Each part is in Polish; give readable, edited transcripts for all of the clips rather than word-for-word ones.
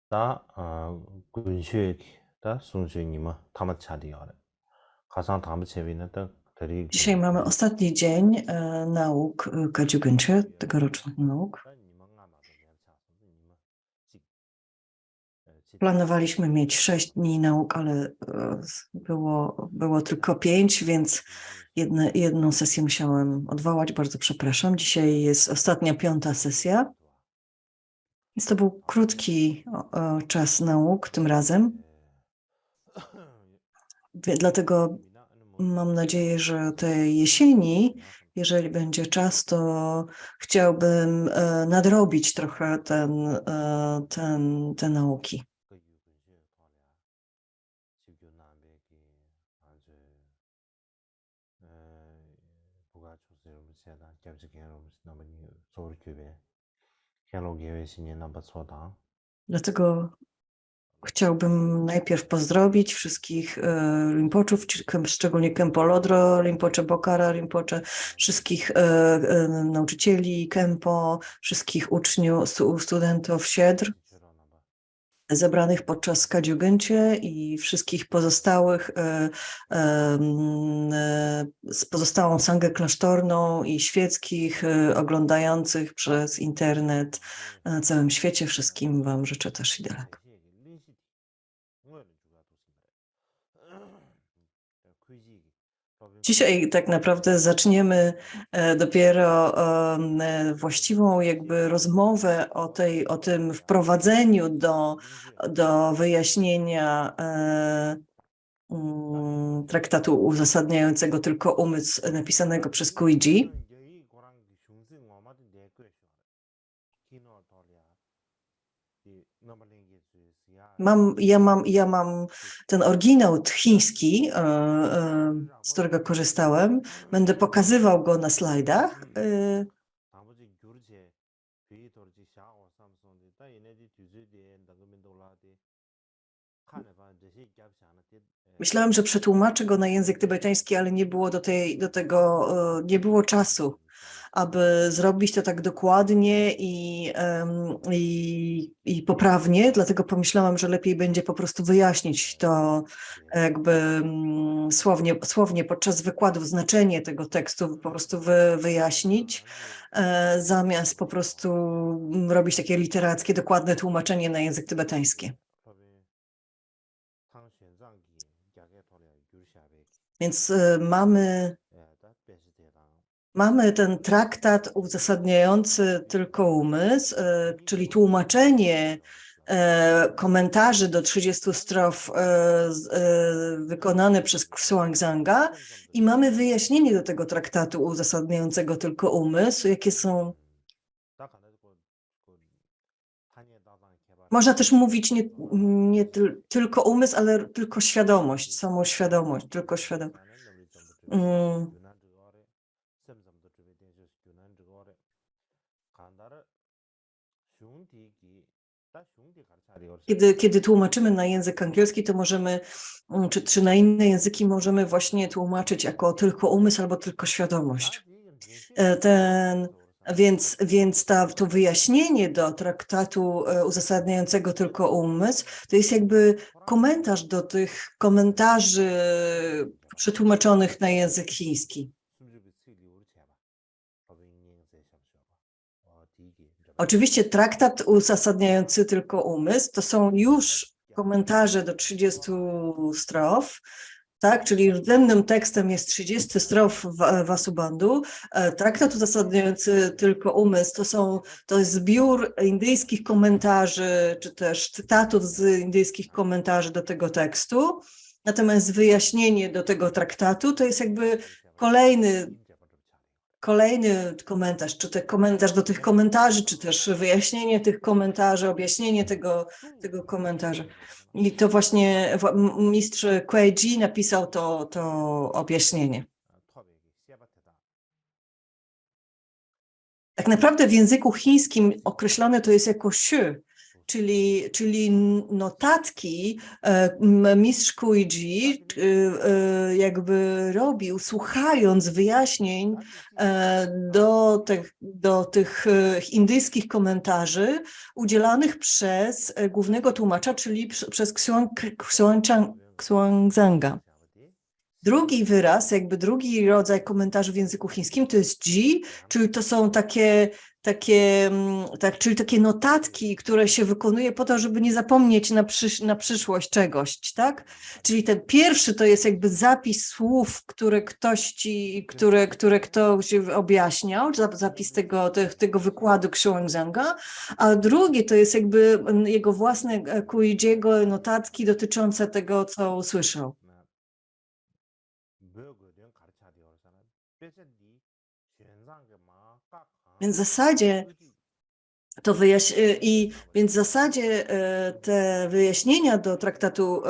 다 군슈 다 순주님은 타마 차디어래. 가상 다음 재미는 딱 드리 Dzisiaj mamy ostatni dzień nauk Kadziugyńczy, tegorocznych nauk. Planowaliśmy mieć 6 dni nauk, ale było tylko 5, więc jedną sesję musiałam odwołać. Bardzo przepraszam. Dzisiaj jest ostatnia, 5. sesja. Więc to był krótki czas nauk tym razem. Dlatego mam nadzieję, że tej jesieni, jeżeli będzie czas, to chciałbym nadrobić trochę te nauki. Dlatego chciałbym najpierw pozdrowić wszystkich Rinpoczów, szczególnie Khenpo Lodro, Rinpoche Bokhara, Rinpoche, wszystkich nauczycieli Khenpo, wszystkich uczniów, studentów Siedr zebranych podczas Kadziugyńcie i wszystkich pozostałych z pozostałą sangę klasztorną i świeckich oglądających przez internet na całym świecie. Wszystkim Wam życzę też Idelek. Dzisiaj tak naprawdę zaczniemy dopiero właściwą jakby rozmowę o tym wprowadzeniu do wyjaśnienia traktatu uzasadniającego tylko umysł napisanego przez Kuiji. Ja mam ten oryginał chiński, z którego korzystałem. Będę pokazywał go na slajdach. Myślałam, że przetłumaczę go na język tybetański, ale nie było do tego, nie było czasu, aby zrobić to tak dokładnie i poprawnie, dlatego pomyślałam, że lepiej będzie po prostu wyjaśnić to jakby słownie podczas wykładów znaczenie tego tekstu po prostu wyjaśnić, zamiast po prostu robić takie literackie, dokładne tłumaczenie na język tybetański. Więc mamy ten traktat uzasadniający tylko umysł, czyli tłumaczenie komentarzy do 30 strof wykonane przez Xuanzanga i mamy wyjaśnienie do tego traktatu uzasadniającego tylko umysł, jakie są... Można też mówić nie tylko umysł, ale tylko świadomość, samą świadomość, tylko świadomość. Kiedy tłumaczymy na język angielski, to możemy, czy na inne języki możemy właśnie tłumaczyć jako tylko umysł albo tylko świadomość. Więc to wyjaśnienie do traktatu uzasadniającego tylko umysł, to jest jakby komentarz do tych komentarzy przetłumaczonych na język chiński. Oczywiście traktat uzasadniający tylko umysł to są już komentarze do 30 strof, tak? Czyli rdzennym tekstem jest 30 strof Vasubandhu. Traktat uzasadniający tylko umysł to jest zbiór indyjskich komentarzy, czy też cytatów z indyjskich komentarzy do tego tekstu. Natomiast wyjaśnienie do tego traktatu to jest jakby kolejny komentarz, czy komentarz do tych komentarzy, czy też wyjaśnienie tych komentarzy, objaśnienie tego komentarza. I to właśnie mistrz Kuei napisał to objaśnienie. Tak naprawdę w języku chińskim określone to jest jako xu, czyli notatki mistrz Kuiji jakby robił, słuchając wyjaśnień do tych indyjskich komentarzy udzielanych przez głównego tłumacza, czyli przez Xuanzanga. Drugi wyraz, jakby drugi rodzaj komentarzy w języku chińskim to jest ji, czyli to są czyli takie notatki, które się wykonuje po to, żeby nie zapomnieć na przyszłość czegoś, tak? Czyli ten pierwszy to jest jakby zapis słów, które ktoś objaśniał, zapis tego wykładu Xuanzanga, a drugi to jest jakby jego własne Kuijiego notatki dotyczące tego, co usłyszał. Więc w zasadzie te wyjaśnienia do traktatu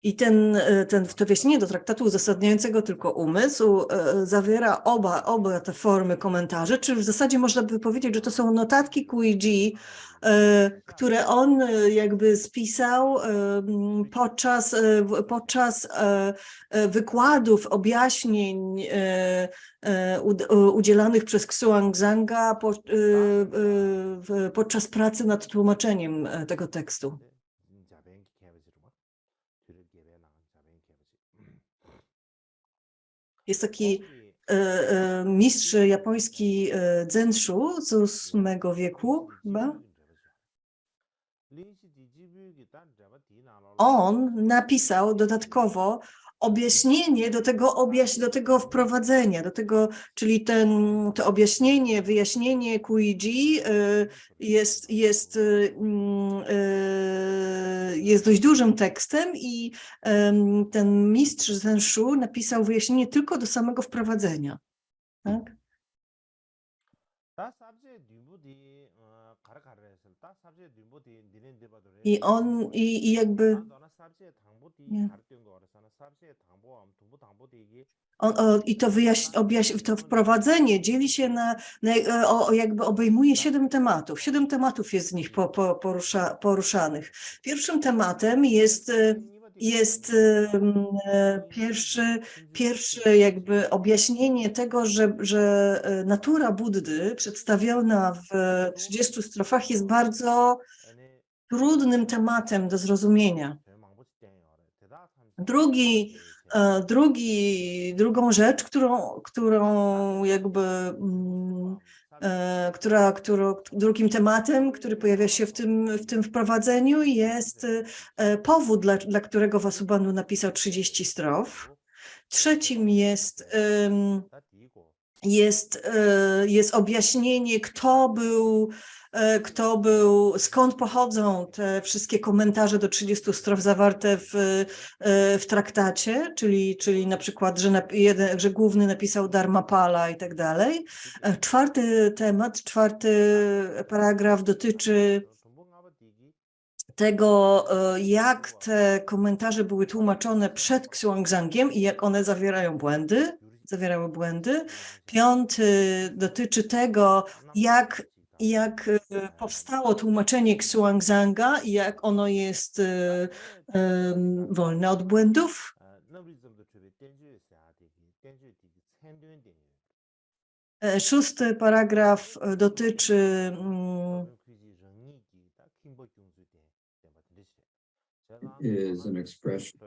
i to wyjaśnienie do traktatu uzasadniającego tylko umysł zawiera oba te formy komentarzy, czy w zasadzie można by powiedzieć, że to są notatki Kuiji, które on jakby spisał podczas wykładów, objaśnień udzielanych przez Xuanzanga podczas pracy nad tłumaczeniem tego tekstu. Jest taki mistrz japoński Zenshu z VIII wieku chyba. On napisał dodatkowo objaśnienie do tego wprowadzenia, czyli to objaśnienie, wyjaśnienie Kuiji jest dość dużym tekstem i ten mistrz Zenshu napisał wyjaśnienie tylko do samego wprowadzenia. Tak? I jakby nie. To wprowadzenie dzieli się jakby obejmuje 7 tematów. 7 tematów jest z nich poruszanych. Pierwszym tematem jest pierwsze jakby objaśnienie tego, że natura Buddy przedstawiona w 30 strofach jest bardzo trudnym tematem do zrozumienia. Drugą rzecz, którą jakby drugim tematem, który pojawia się w tym wprowadzeniu, jest powód, dla którego Vasubandhu napisał 30 strof. Trzecim jest objaśnienie, skąd pochodzą te wszystkie komentarze do 30 strof zawarte w traktacie, czyli na przykład, że główny napisał Dharmapala i tak dalej. Czwarty paragraf dotyczy tego, jak te komentarze były tłumaczone przed Xuanzangiem i jak one zawierały błędy. Piąty dotyczy tego, jak powstało tłumaczenie Xuanzanga i jak ono jest wolne od błędów. Szósty paragraf dotyczy is an expression.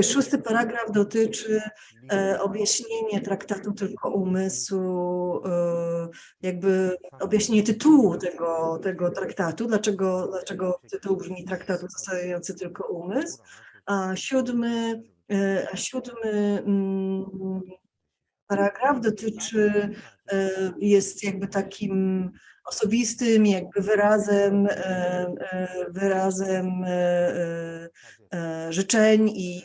Szósty paragraf dotyczy objaśnienia traktatu tylko umysłu, jakby objaśnienie tytułu tego traktatu, dlaczego tytuł brzmi traktatu uzasadniający tylko umysł, a siódmy paragraf jest jakby takim osobistym jakby wyrazem życzeń i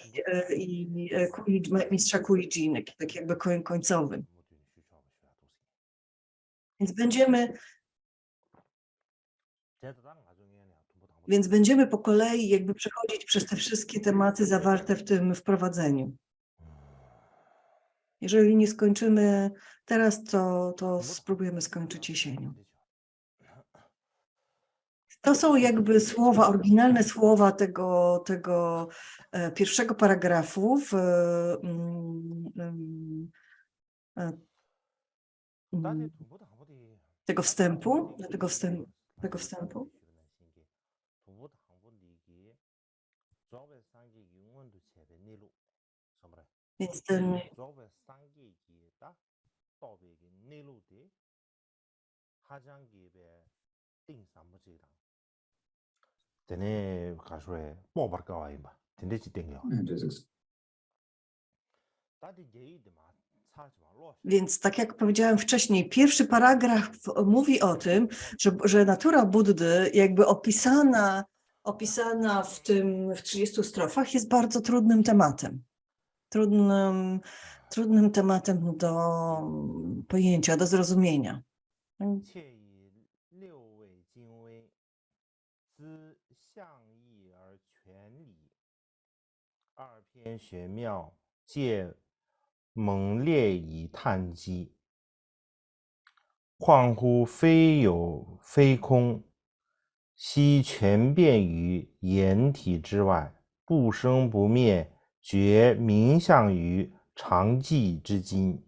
mistrza Kuiji, tak jakby końcowym. Więc będziemy Więc będziemy po kolei jakby przechodzić przez te wszystkie tematy zawarte w tym wprowadzeniu. Jeżeli nie skończymy teraz, to spróbujemy skończyć jesienią. To są jakby słowa, oryginalne słowa tego pierwszego paragrafu tego wstępu, tego wstępu. Więc ten Tene 가쇼에 뽑을 거 아이마. 텐데지 땡겨. And just 다디 게이드 마 사지 말로. Więc tak jak powiedziałem wcześniej, pierwszy paragraf mówi o tym, że natura Buddy jakby opisana w 30 strofach jest bardzo trudnym tematem. Trudnym tematem do pojęcia, do zrozumienia. 切以六位精微，知象义而全理。二篇玄妙，借猛烈以探机。况乎非有非空，悉全变于言体之外，不生不灭，觉名相于常寂之今。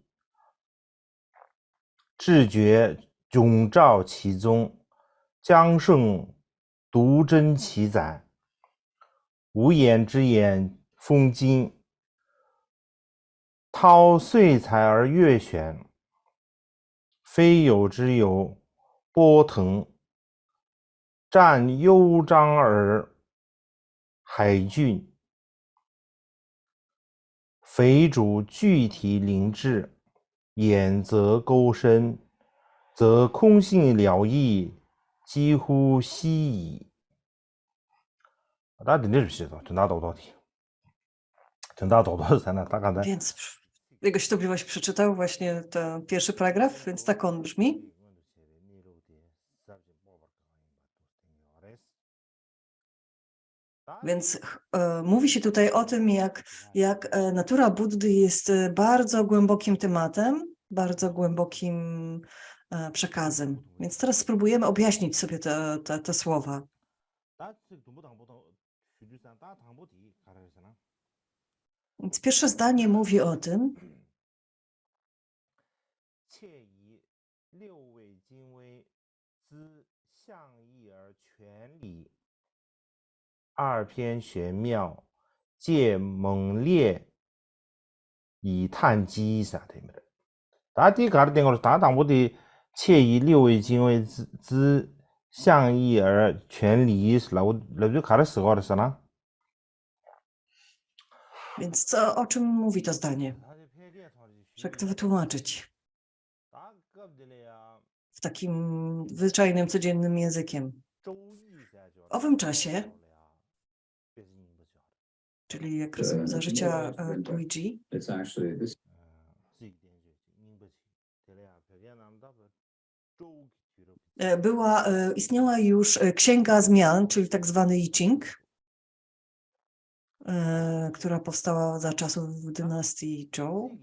智觉迥照其宗，将胜独真其载。无言之言封今，涛岁才而月选。非有之有波腾，占悠张而海峻。匪主具体灵智，眼则勾深，则空性了义，几乎悉矣。大家听这是真大道理，真大道理才能大家在。 Więc jego świątobliwość przeczytał właśnie ten pierwszy paragraf, więc tak on brzmi. Więc mówi się tutaj o tym, jak natura Buddy jest bardzo głębokim tematem, bardzo głębokim przekazem. Więc teraz spróbujemy objaśnić sobie te słowa. Więc pierwsze zdanie mówi o tym, 切以六位精微，知象义而全理。二篇玄妙，借猛烈以探机啥的么的。大抵搞的点个大当部的切以六位精微知象义而全理是那就搞的时候的是呢。 więc o czym mówi to zdanie? Jak to wytłumaczyć w takim zwyczajnym, codziennym językiem? W owym czasie, czyli jak rozumiem, za życia Luigi, it's actually this istniała już Księga Zmian, czyli tak zwany I Ching, która powstała za czasów dynastii Zhou.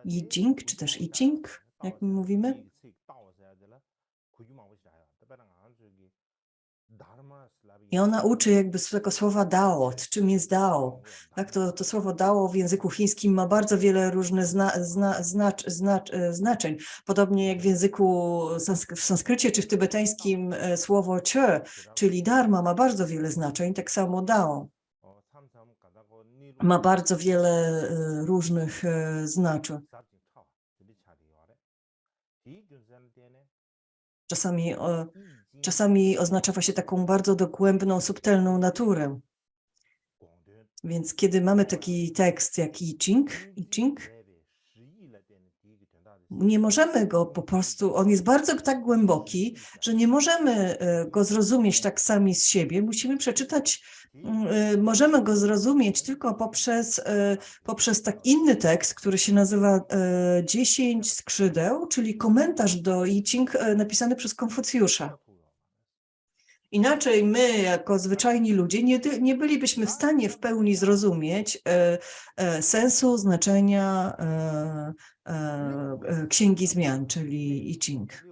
I Ching, czy też I Ching, jak my mówimy. I ona uczy jakby z tego słowa Dao. Czym jest Dao? Tak, to słowo Dao w języku chińskim ma bardzo wiele różnych znaczeń. Podobnie jak w języku w sanskrycie czy w tybetańskim słowo Che, czyli Dharma, ma bardzo wiele znaczeń, tak samo Dao ma bardzo wiele różnych znaczeń. Czasami oznacza właśnie taką bardzo dogłębną, subtelną naturę. Więc kiedy mamy taki tekst jak I Ching, nie możemy go po prostu, on jest bardzo tak głęboki, że nie możemy go zrozumieć tak sami z siebie. Musimy przeczytać, możemy go zrozumieć tylko poprzez tak inny tekst, który się nazywa 10 skrzydeł, czyli komentarz do I Ching napisany przez Konfucjusza. Inaczej my, jako zwyczajni ludzie, nie bylibyśmy w stanie w pełni zrozumieć sensu, znaczenia Księgi Zmian, czyli I Ching.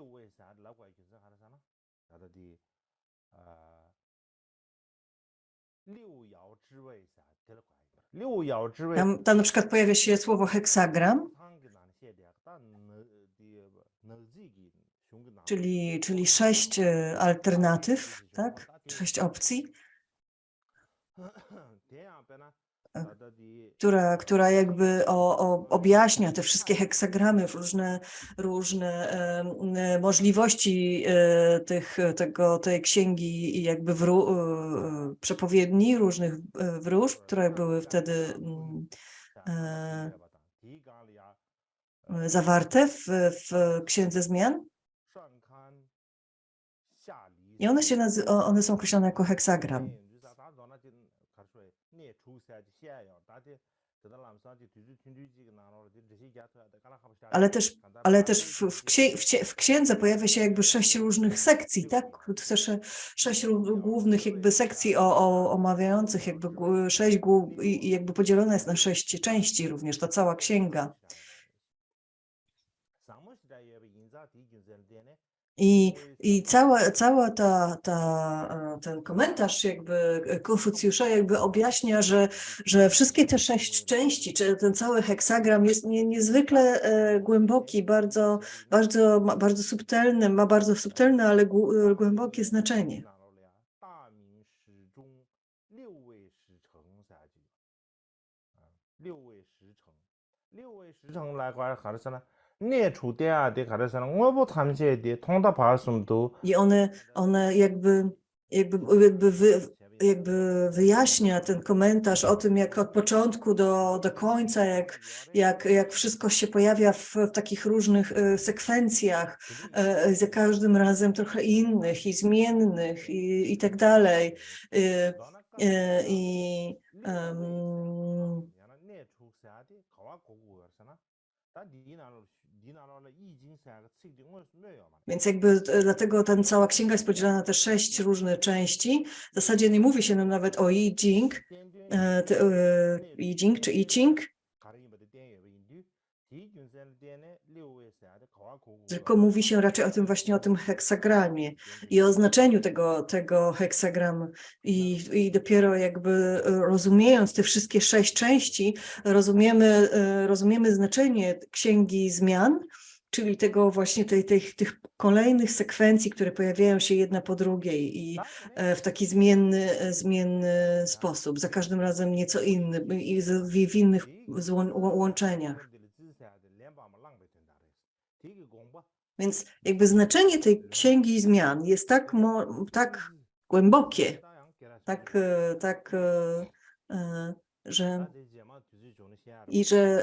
Tam na przykład pojawia się słowo heksagram, czyli 6 alternatyw, tak? 6 opcji, która jakby objaśnia te wszystkie heksagramy, różne możliwości tej księgi i jakby przepowiedni różnych wróżb, które były wtedy zawarte w Księdze Zmian. I one są określone jako heksagram. Ale też w księdze pojawia się jakby 6 różnych sekcji, tak? 6 głównych jakby sekcji omawiających jakby 6 i jakby podzielona jest na 6 części również ta cała księga. I cała ten komentarz jakby Konfucjusza jakby objaśnia, że wszystkie te 6 części, czy ten cały heksagram jest niezwykle głęboki, bardzo subtelny, ma bardzo subtelne, ale głębokie znaczenie. I one jakby wyjaśnia ten komentarz o tym, jak od początku do końca, jak wszystko się pojawia w takich różnych sekwencjach, za każdym razem trochę innych i zmiennych i tak dalej. Więc jakby dlatego ta cała księga jest podzielona na te 6 różne części. W zasadzie nie mówi się nam nawet o I Ching, czy I Ching, tylko mówi się raczej o tym heksagramie i o znaczeniu tego heksagramu. I dopiero jakby rozumiejąc te wszystkie 6 części, rozumiemy znaczenie Księgi Zmian, czyli tego właśnie tych kolejnych sekwencji, które pojawiają się jedna po drugiej i w taki zmienny sposób, za każdym razem nieco inny i w innych łączeniach. Więc jakby znaczenie tej Księgi Zmian jest tak głębokie,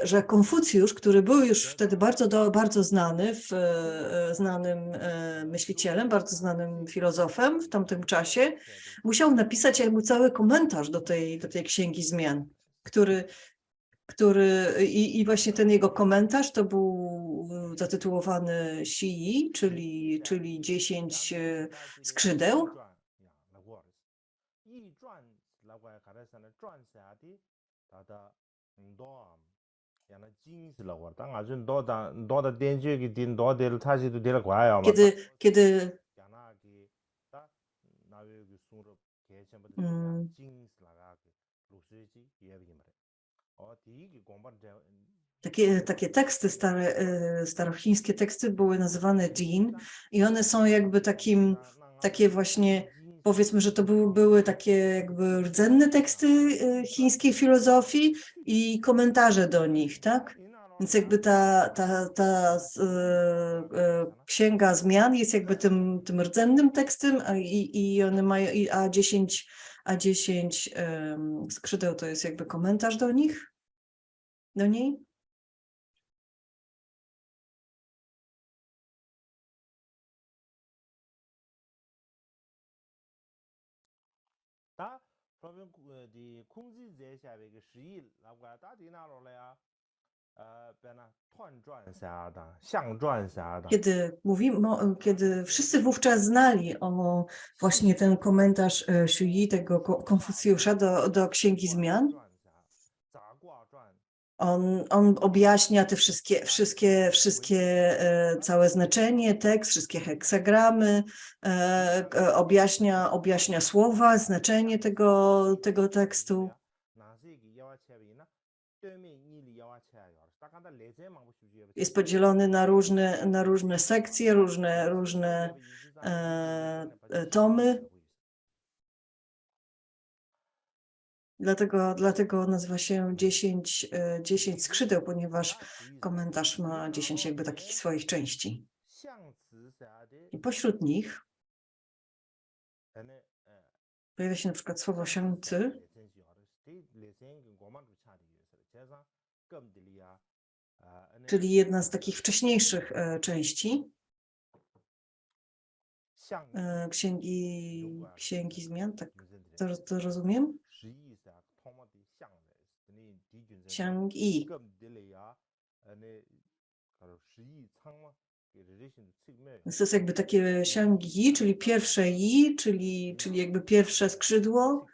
że Konfucjusz, który był już wtedy bardzo znany, znanym myślicielem, bardzo znanym filozofem w tamtym czasie, musiał napisać jakby cały komentarz do tej Księgi Zmian, i właśnie ten jego komentarz to był zatytułowany Xi, czyli 10 skrzydeł. Takie teksty, starochińskie teksty były nazywane Jin i one są jakby takie właśnie, powiedzmy, że to były takie jakby rdzenne teksty chińskiej filozofii i komentarze do nich, tak? Więc jakby ta Księga Zmian jest jakby tym rdzennym tekstem, i one mają, a 10 skrzydeł to jest jakby komentarz do niej. 说明的控制在下边个十亿，那我到底哪落来啊？别那团转啥的，相转啥的。 Kiedy wszyscy wówczas znali właśnie ten komentarz Xu tego Konfucjusza do Księgi Zmian, on objaśnia te wszystkie całe znaczenie, tekst, wszystkie heksagramy, objaśnia słowa, znaczenie tego tekstu. Jest podzielony na różne sekcje, różne tomy. Dlatego nazywa się 10 skrzydeł, ponieważ komentarz ma 10 jakby takich swoich części. I pośród nich pojawia się na przykład słowo xiangzi, czyli jedna z takich wcześniejszych części Księgi Zmian, tak to rozumiem? Xiangyi. Więc to jest jakby takie xiangyi, czyli pierwsze yi, czyli jakby pierwsze skrzydło.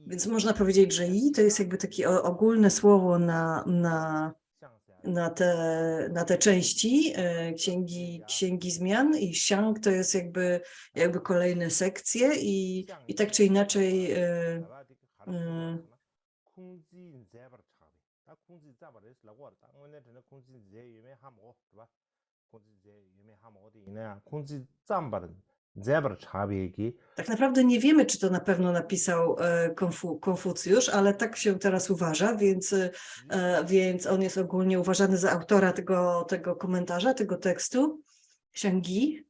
Więc można powiedzieć, że yi to jest jakby takie ogólne słowo na te części Księgi Zmian, i xiang to jest jakby kolejne sekcje i tak czy inaczej tak naprawdę nie wiemy, czy to na pewno napisał Konfucjusz, ale tak się teraz uważa, więc on jest ogólnie uważany za autora tego komentarza, tego tekstu, Xiangyi.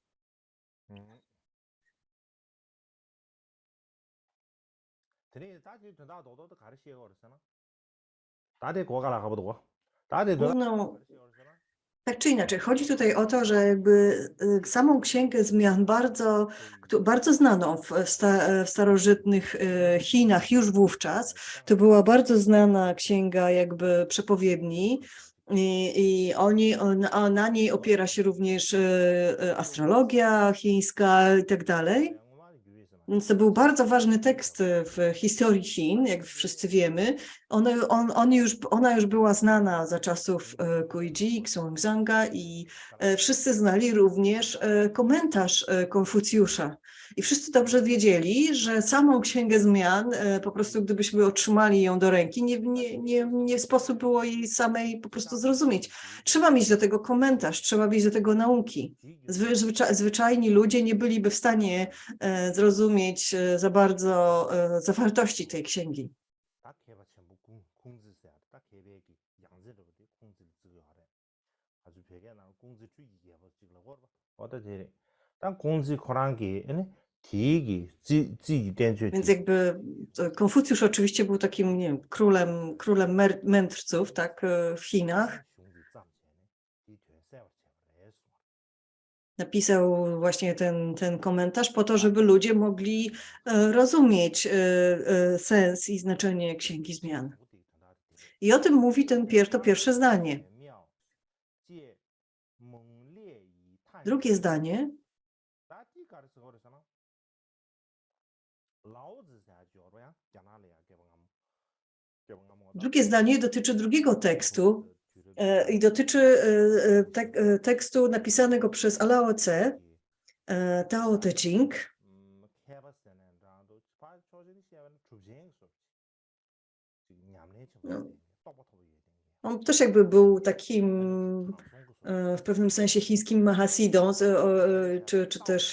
Tak czy inaczej, chodzi tutaj o to, że jakby samą Księgę Zmian bardzo znaną w starożytnych Chinach już wówczas, to była bardzo znana księga jakby przepowiedni i na niej opiera się również astrologia chińska i tak dalej. Więc to był bardzo ważny tekst w historii Chin, jak wszyscy wiemy. Ona już była znana za czasów Guizhi, Xuanzanga i wszyscy znali również komentarz Konfucjusza. I wszyscy dobrze wiedzieli, że samą Księgę Zmian, po prostu gdybyśmy otrzymali ją do ręki, nie sposób było jej samej po prostu zrozumieć. Trzeba mieć do tego komentarz, trzeba mieć do tego nauki. Zwyczajni ludzie nie byliby w stanie zrozumieć za bardzo zawartości tej księgi. Więc jakby Konfucjusz oczywiście był takim, nie wiem, królem mędrców, tak, w Chinach. Napisał właśnie ten komentarz po to, żeby ludzie mogli rozumieć sens i znaczenie Księgi Zmian. I o tym mówi to pierwsze zdanie. Drugie zdanie dotyczy drugiego tekstu i dotyczy tekstu napisanego przez Lao Tse, Tao Te Ching. On też jakby był takim w pewnym sensie chińskim Mahasidą,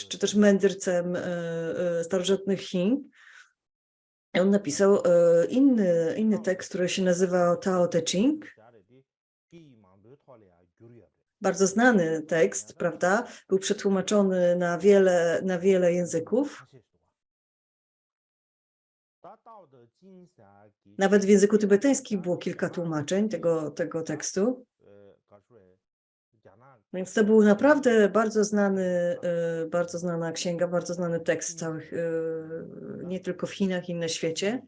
czy też mędrcem starożytnych Chin. On napisał inny tekst, który się nazywa Tao Te Ching. Bardzo znany tekst, prawda? Był przetłumaczony na wiele języków. Nawet w języku tybetańskim było kilka tłumaczeń tego tekstu. Więc to był naprawdę bardzo znana księga, bardzo znany tekst całych, nie tylko w Chinach i na świecie.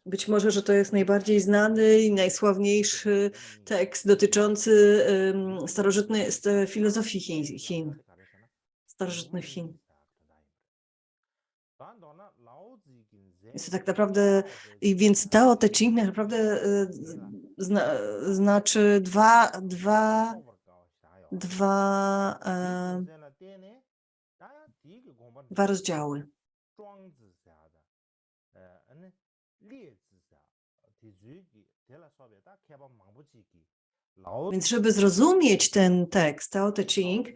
Być może, że to jest najbardziej znany i najsławniejszy tekst dotyczący starożytnej filozofii Chin, starożytnych Chin. Więc to tak naprawdę, więc Tao Te Ching tak naprawdę znaczy dwa rozdziały. Więc żeby zrozumieć ten tekst Tao Te Ching,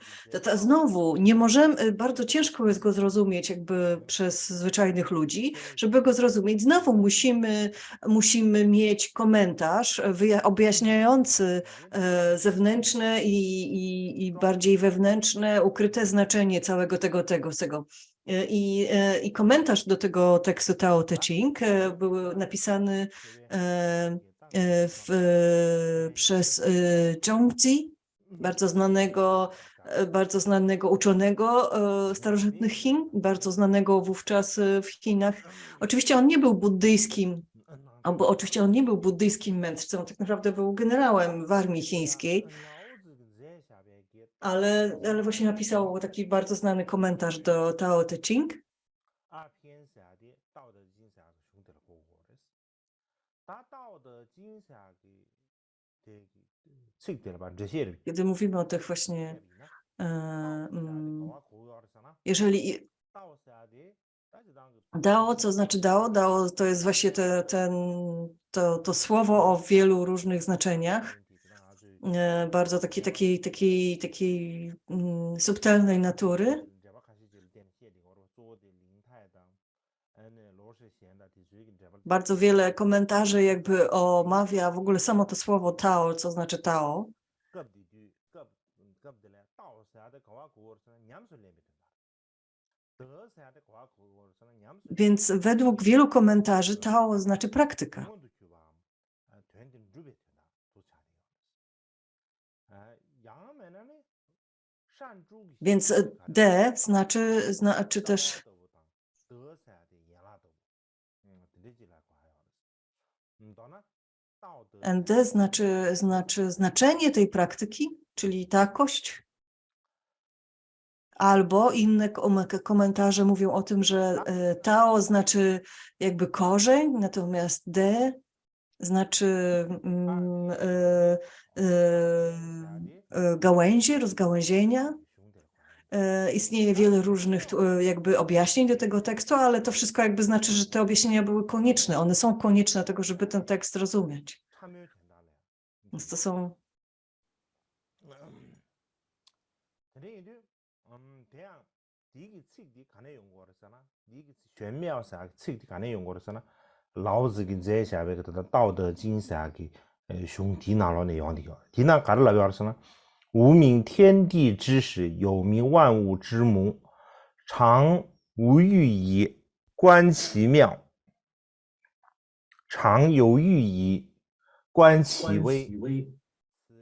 to znowu nie możemy, bardzo ciężko jest go zrozumieć jakby przez zwyczajnych ludzi. Żeby go zrozumieć, znowu musimy mieć komentarz objaśniający zewnętrzne i bardziej wewnętrzne, ukryte znaczenie całego tego. I komentarz do tego tekstu Tao Te Ching był napisany przez Zhongzi, bardzo znanego uczonego starożytnych Chin, bardzo znanego wówczas w Chinach. Oczywiście on nie był buddyjskim mędrcą, tak naprawdę był generałem w armii chińskiej, ale właśnie napisał taki bardzo znany komentarz do Tao Te Ching. Kiedy mówimy o tych właśnie, jeżeli Dao, co znaczy Dao? Dao to jest właśnie to słowo o wielu różnych znaczeniach, bardzo takiej subtelnej natury. Bardzo wiele komentarzy jakby omawia w ogóle samo to słowo Tao, co znaczy Tao. Więc według wielu komentarzy Tao znaczy praktyka. Więc D znaczy też ND znaczy znaczenie tej praktyki, czyli takość. Albo inne komentarze mówią o tym, że Tao znaczy jakby korzeń, natomiast D znaczy gałęzie, rozgałęzienia. Istnieje wiele różnych jakby objaśnień do tego tekstu, ale to wszystko jakby znaczy, że te objaśnienia były konieczne. One są konieczne do tego, żeby ten tekst rozumieć. Więc to są...无名天地之始，有名万物之母。常无欲以观其妙，常有欲以观其微。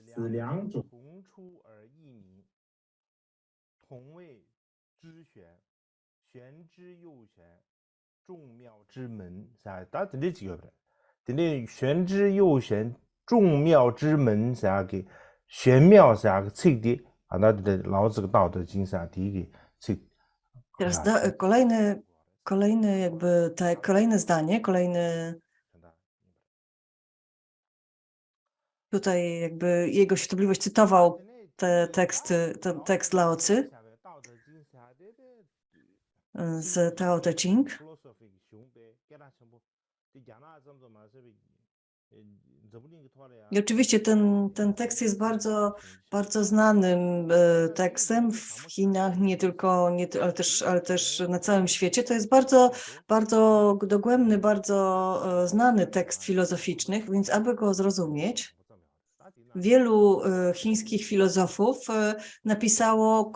此两种同出而异名，同谓知玄。玄之又玄，众妙之门。大家这几个，这玄之又玄，众妙之门啥个？玄妙啥个册的啊？那老子个道德经啥第一个册。Teraz kolejne jakby kolejne zdanie, tutaj jakby jego świątobliwość cytował ten tekst Lao Tzu z Tao Te Ching. I oczywiście ten tekst jest bardzo znanym tekstem w Chinach, ale też na całym świecie. To jest bardzo dogłębny, bardzo znany tekst filozoficzny, więc aby go zrozumieć, wielu chińskich filozofów napisało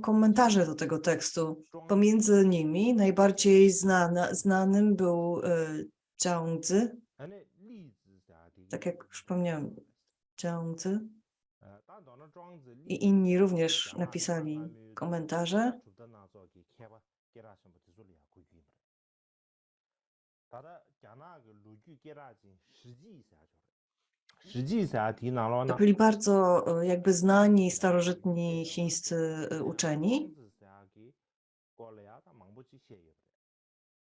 komentarze do tego tekstu. Pomiędzy nimi najbardziej znanym był Zhangzi, tak jak już wspomniałem, Zhangzi. I inni również napisali komentarze. To byli bardzo jakby znani, starożytni chińscy uczeni.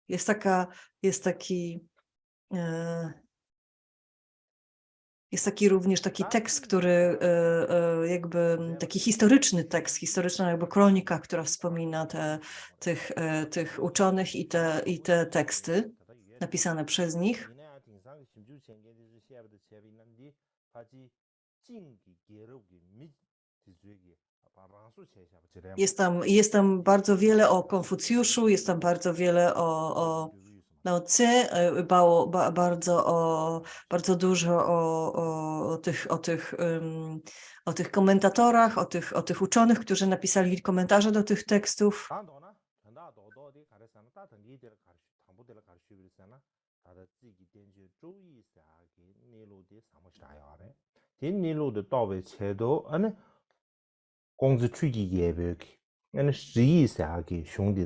Jest również taki tekst, który jakby taki historyczny tekst, historyczna jakby kronika, która wspomina tych uczonych i te teksty napisane przez nich. Jest tam bardzo wiele o Konfucjuszu, jest tam bardzo wiele o Lao Tse, bardzo dużo o tych komentatorach, o tych uczonych, którzy napisali komentarze do tych tekstów.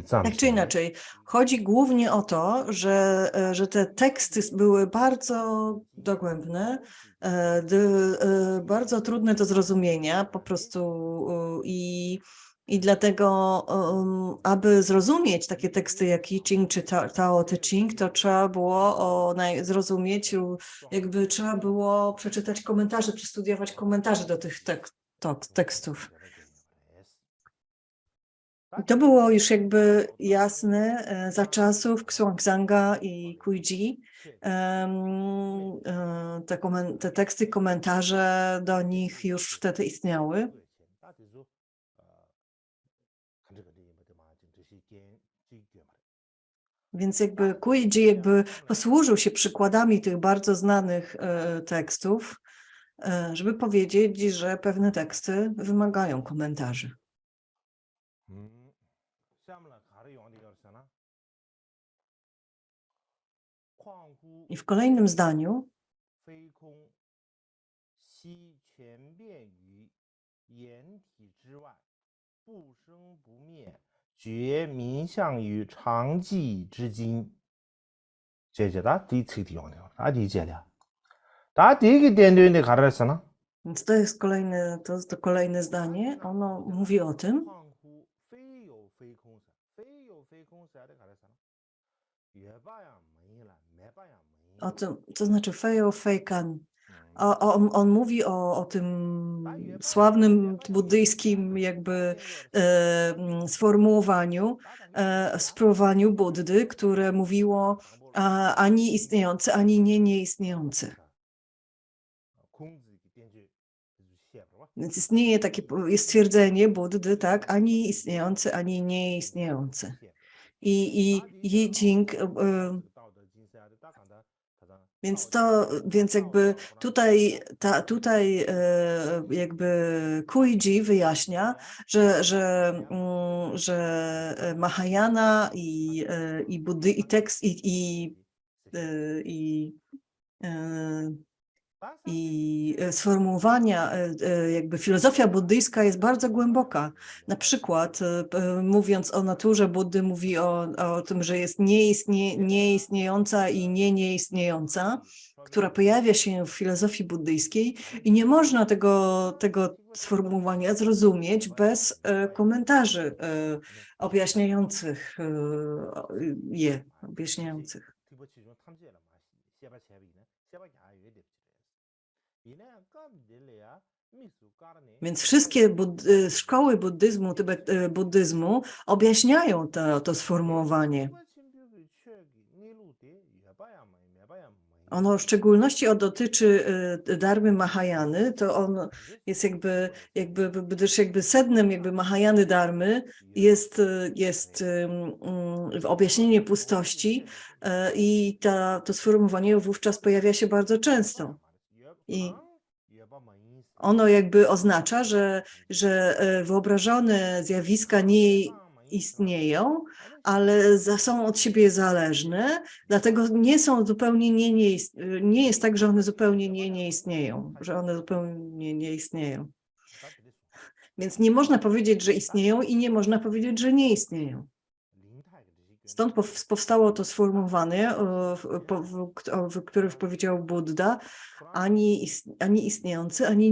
Tak czy inaczej, chodzi głównie o to, że te teksty były bardzo dogłębne, bardzo trudne do zrozumienia po prostu i dlatego, aby zrozumieć takie teksty jak I Ching czy Tao Te Ching, to trzeba było zrozumieć, jakby trzeba było przeczytać komentarze, przestudiować komentarze do tych tekstów. I to było już jakby jasne za czasów Xuanzanga i Kuiji. Te teksty, komentarze do nich już wtedy istniały. Więc jakby Kuiji jakby posłużył się przykładami tych bardzo znanych tekstów, żeby powiedzieć, że pewne teksty wymagają komentarzy. I w kolejnym zdaniu więc to jest kolejne zdanie. Ono mówi o tym, co znaczy Feio Feikan. On mówi o tym sławnym buddyjskim jakby sformułowaniu Buddy, które mówiło ani istniejący, ani nieistniejący. Więc istnieje jest stwierdzenie Buddy, tak, ani istniejący, ani nieistniejący. I I Ching, więc jakby tutaj jakby Kuiji wyjaśnia, że Mahayana i Buddy, i tekst, i sformułowania, jakby filozofia buddyjska jest bardzo głęboka. Na przykład mówiąc o naturze Buddy, mówi o tym, że jest nieistniejąca i nieistniejąca, która pojawia się w filozofii buddyjskiej i nie można tego sformułowania zrozumieć bez komentarzy objaśniających objaśniających. Więc wszystkie szkoły buddyzmu objaśniają to sformułowanie. Ono w szczególności dotyczy Dharmy Mahayany, to on jest jakby sednem jakby Mahayany Dharmy jest objaśnienie pustości i to sformułowanie wówczas pojawia się bardzo często. ono jakby oznacza, że wyobrażone zjawiska nie istnieją, ale są od siebie zależne, dlatego nie są zupełnie nie jest tak, że one zupełnie nie istnieją, że one zupełnie nie istnieją. Więc nie można powiedzieć, że istnieją i nie można powiedzieć, że nie istnieją. Stąd powstało to sformułowanie, które powiedział Buddha, ani istniejący, ani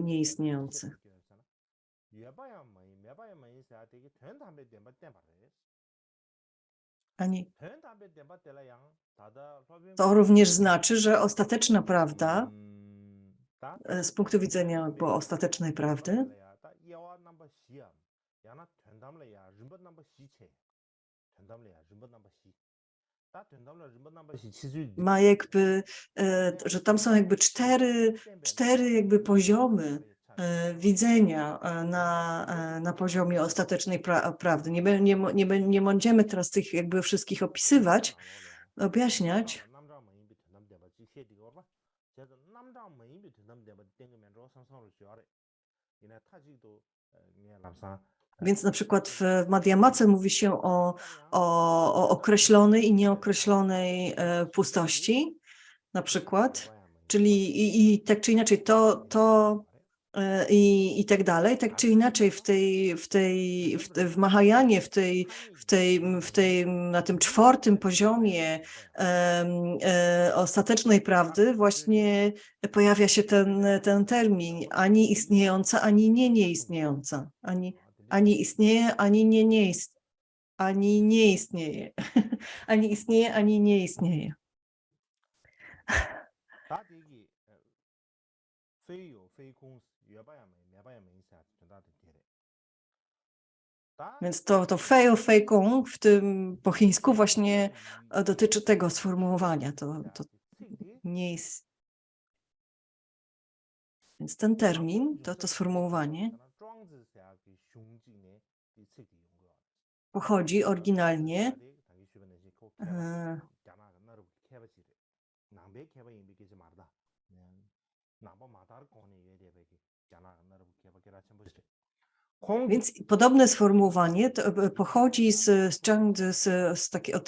nieistniejący. To również znaczy, że ostateczna prawda, z punktu widzenia jakby ostatecznej prawdy, ma jakby, że tam są jakby cztery jakby poziomy widzenia na poziomie ostatecznej prawdy. Nie będziemy teraz tych jakby wszystkich opisywać, objaśniać. Więc na przykład w Madhyamace mówi się o określonej i nieokreślonej pustości, na przykład, czyli i tak czy inaczej i tak dalej, tak czy inaczej w Mahajanie, na tym czwartym poziomie ostatecznej prawdy właśnie pojawia się ten termin, ani istniejąca, ani nieistniejąca, ani istnieje, ani nie istnieje, ani nie istnieje, ani istnieje, ani nie istnieje. Więc to fei fei kung w tym po chińsku właśnie dotyczy tego sformułowania. To nie jest. Więc ten termin, to sformułowanie pochodzi oryginalnie Więc podobne sformułowanie pochodzi od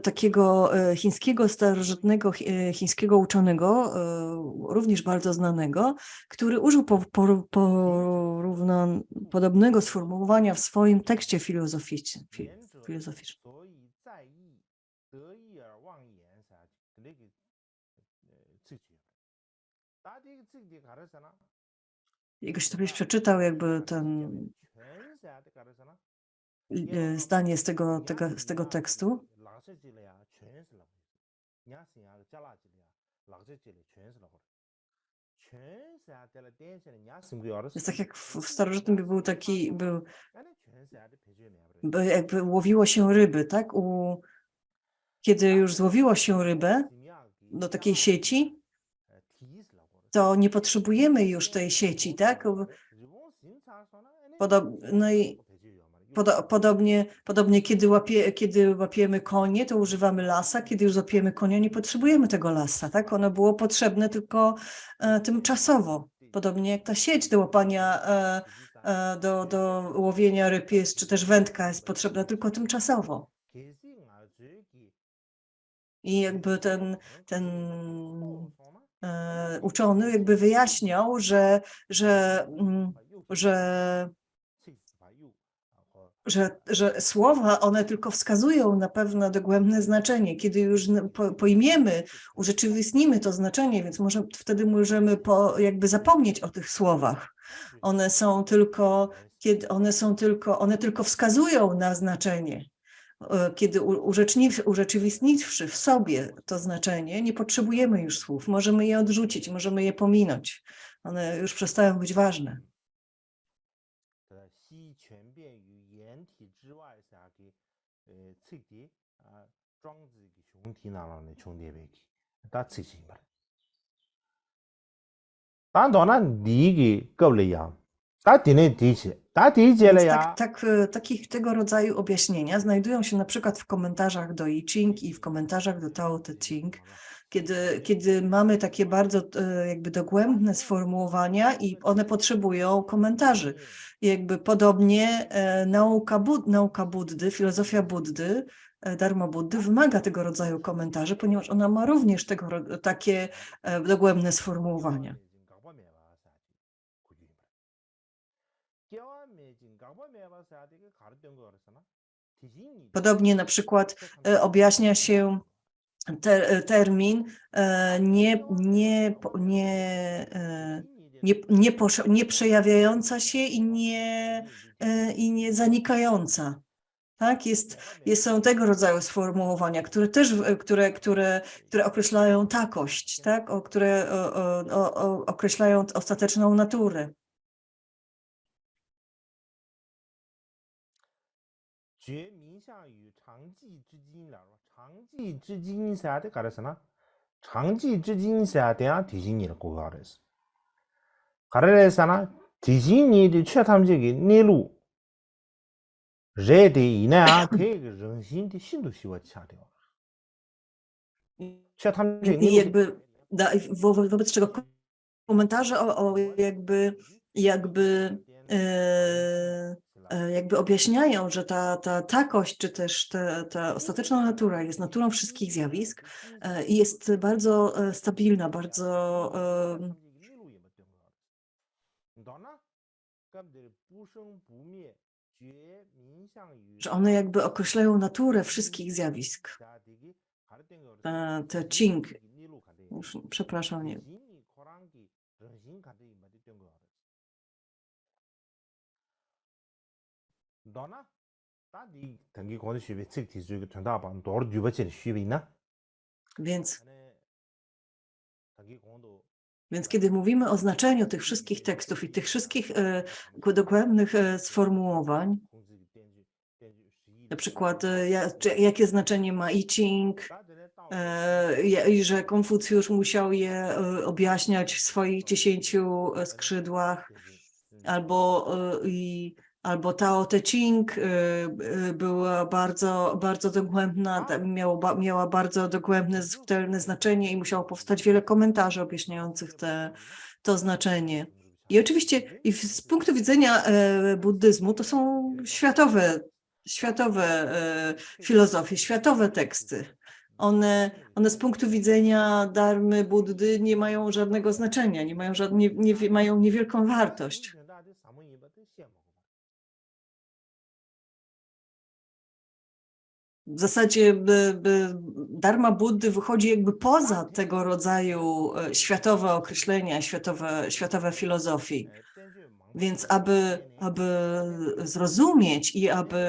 takiego chińskiego, starożytnego chińskiego uczonego, również bardzo znanego, który użył podobnego sformułowania w swoim tekście filozoficznym. Jakoś ktoś przeczytał jakby ten zdanie z tego tekstu. Jest tak jak w starożytnym był jakby łowiło się ryby, tak? Kiedy już złowiło się rybę do takiej sieci, to nie potrzebujemy już tej sieci, tak? Podobnie kiedy łapiemy konie, to używamy lasa. Kiedy już złapiemy konia, nie potrzebujemy tego lasa, tak? Ono było potrzebne tylko tymczasowo. Podobnie jak ta sieć do łapania, do łowienia ryb jest, czy też wędka jest potrzebna tylko tymczasowo. I jakby ten uczony jakby wyjaśniał, że słowa, one tylko wskazują na pewne dogłębne znaczenie. Kiedy już pojmiemy, urzeczywistnimy to znaczenie, więc wtedy możemy jakby zapomnieć o tych słowach. One tylko wskazują na znaczenie. Kiedy urzeczywistniwszy w sobie to znaczenie, nie potrzebujemy już słów. Możemy je odrzucić, możemy je pominąć. One już przestają być ważne. Takich tego rodzaju objaśnienia znajdują się na przykład w komentarzach do I Ching i w komentarzach do Tao Te Ching, kiedy mamy takie bardzo jakby dogłębne sformułowania i one potrzebują komentarzy. I jakby podobnie nauka Buddy, filozofia Buddy, Dharma Buddy wymaga tego rodzaju komentarzy, ponieważ ona ma również takie dogłębne sformułowania. Podobnie na przykład objaśnia się termin nie przejawiająca się i nie zanikająca. Tak? Są tego rodzaju sformułowania, które też które określają takość, tak? Które określają ostateczną naturę. 觉冥象与常寂之经了，常寂之经啥的搞的是呢？常寂之经啥的啊？提醒你的过搞的是，搞的是呢？提醒你的缺他们这个内陆，热的以内啊，它一个人性的信度需要强调，缺他们这个内 I 陆。 wobec czego komentarze jakby objaśniają, że ta takość, czy też ta ostateczna natura jest naturą wszystkich zjawisk i jest bardzo stabilna, bardzo że one jakby określają naturę wszystkich zjawisk. Te Ching, już, przepraszam, nie. Więc kiedy mówimy o znaczeniu tych wszystkich tekstów i tych wszystkich dogłębnych sformułowań, na przykład jakie znaczenie ma I Ching, i że Konfucjusz musiał je objaśniać w swoich 10 skrzydłach, albo Tao Te Ching była bardzo, bardzo dogłębna, miała bardzo dogłębne, subtelne znaczenie i musiało powstać wiele komentarzy objaśniających to znaczenie. I oczywiście z punktu widzenia buddyzmu to są światowe filozofie, światowe teksty. One z punktu widzenia Dharmy Buddy nie mają żadnego znaczenia, mają niewielką wartość. W zasadzie Dharma Buddy wychodzi jakby poza tego rodzaju światowe określenia, światowe filozofii. Więc aby zrozumieć i aby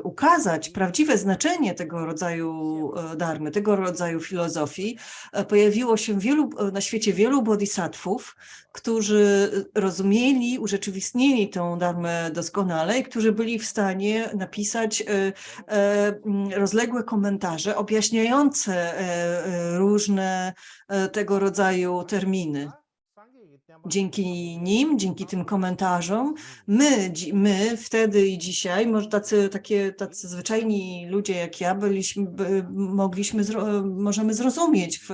ukazać prawdziwe znaczenie tego rodzaju dharmy, tego rodzaju filozofii, pojawiło się na świecie wielu bodhisattvów, którzy rozumieli, urzeczywistnili tą dharmę doskonale i którzy byli w stanie napisać rozległe komentarze objaśniające różne tego rodzaju terminy. Dzięki nim, dzięki tym komentarzom, my wtedy i dzisiaj, może tacy zwyczajni ludzie jak ja, możemy zrozumieć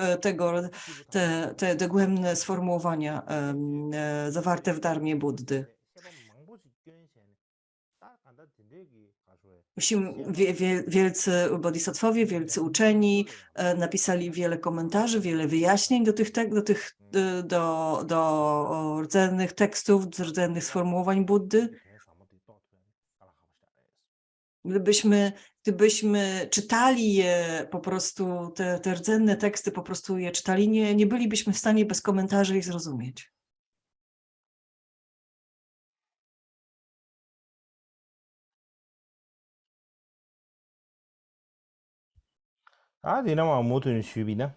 te dogłębne sformułowania zawarte w Dharmie Buddy. Wielcy bodhisattwowie, wielcy uczeni napisali wiele komentarzy, wiele wyjaśnień do rdzennych tekstów, do rdzennych sformułowań Buddy. Gdybyśmy czytali je po prostu, te rdzenne teksty po prostu je czytali, nie bylibyśmy w stanie bez komentarzy ich zrozumieć. A ty nam motun shubi na.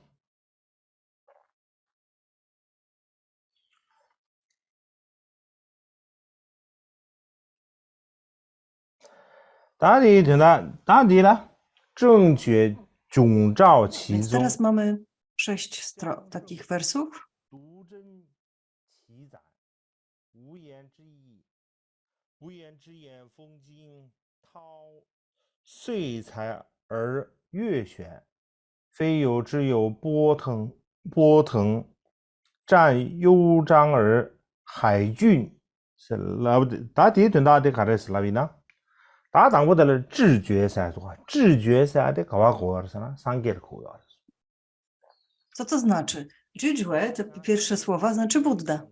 Więc teraz mamy 6 takich wersów. 波腾，占幽章而海郡是老的，大地段大的卡的是哪边呢？大当我的了知觉噻，说知觉噻的搞个是呢，三个口要。 Co to znaczy? Jujue, te pierwsze słowa, znaczy Buddha.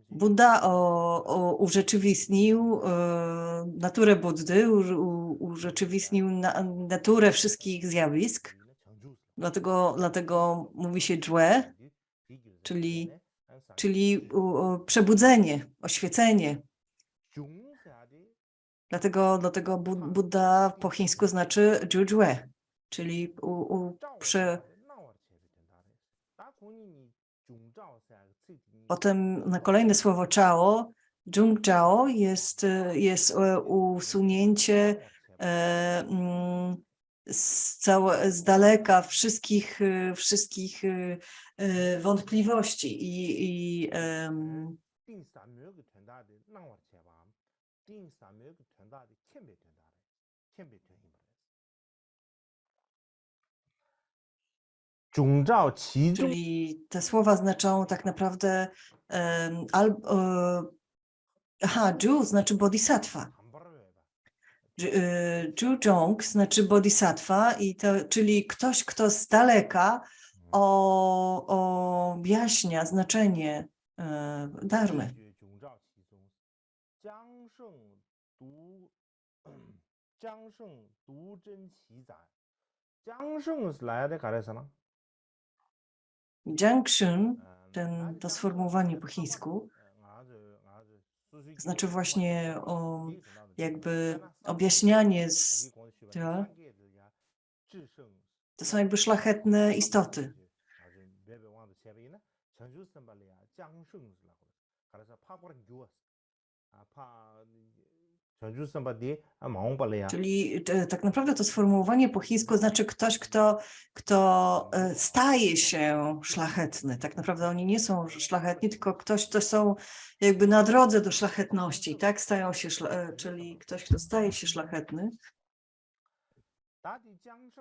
Buddha urzeczywistnił naturę Buddy, urzeczywistnił naturę wszystkich zjawisk. Dlatego mówi się Jue, czyli przebudzenie, oświecenie. Dlatego Buddha po chińsku znaczy Jujue, czyli Potem na kolejne słowo Chao, Jung Chao jest usunięcie z daleka wszystkich wątpliwości i czyli te słowa znaczą tak naprawdę Ju znaczy bodhisattva. Juzhong znaczy bodhisattva, czyli ktoś, kto z daleka objaśnia znaczenie dharmy. Jiangshun, to sformułowanie po chińsku, znaczy właśnie jakby objaśnianie to są jakby szlachetne istoty. Czyli tak naprawdę to sformułowanie po chińsku znaczy ktoś, kto staje się szlachetny. Tak naprawdę oni nie są szlachetni, tylko ktoś, kto są jakby na drodze do szlachetności, tak? Stają się, czyli ktoś, kto staje się szlachetny.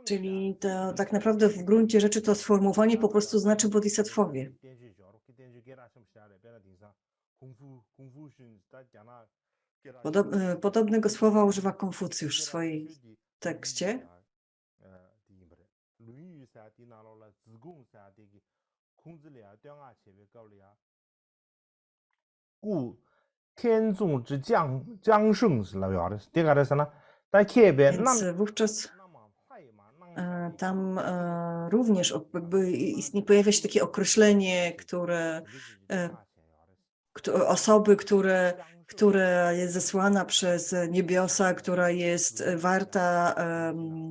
Czyli to tak naprawdę w gruncie rzeczy to sformułowanie po prostu znaczy bodhisattwowie. Podobnego słowa używa Konfucjusz w swoim tekście. Więc wówczas tam również pojawia się takie określenie, osoby, która jest zesłana przez niebiosa, która jest warta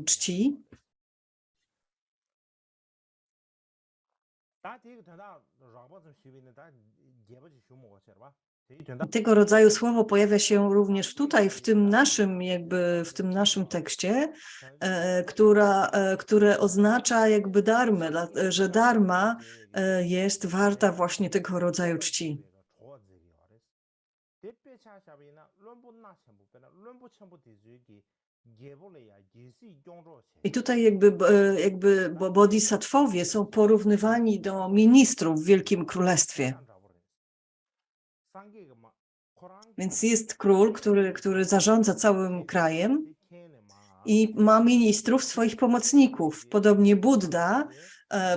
czci. Tego rodzaju słowo pojawia się również tutaj, w tym naszym tekście, które oznacza jakby dharmę, że dharma jest warta właśnie tego rodzaju czci. I tutaj jakby bodhisattwowie są porównywani do ministrów w Wielkim Królestwie. Więc jest król, który zarządza całym krajem i ma ministrów, swoich pomocników. Podobnie Buddha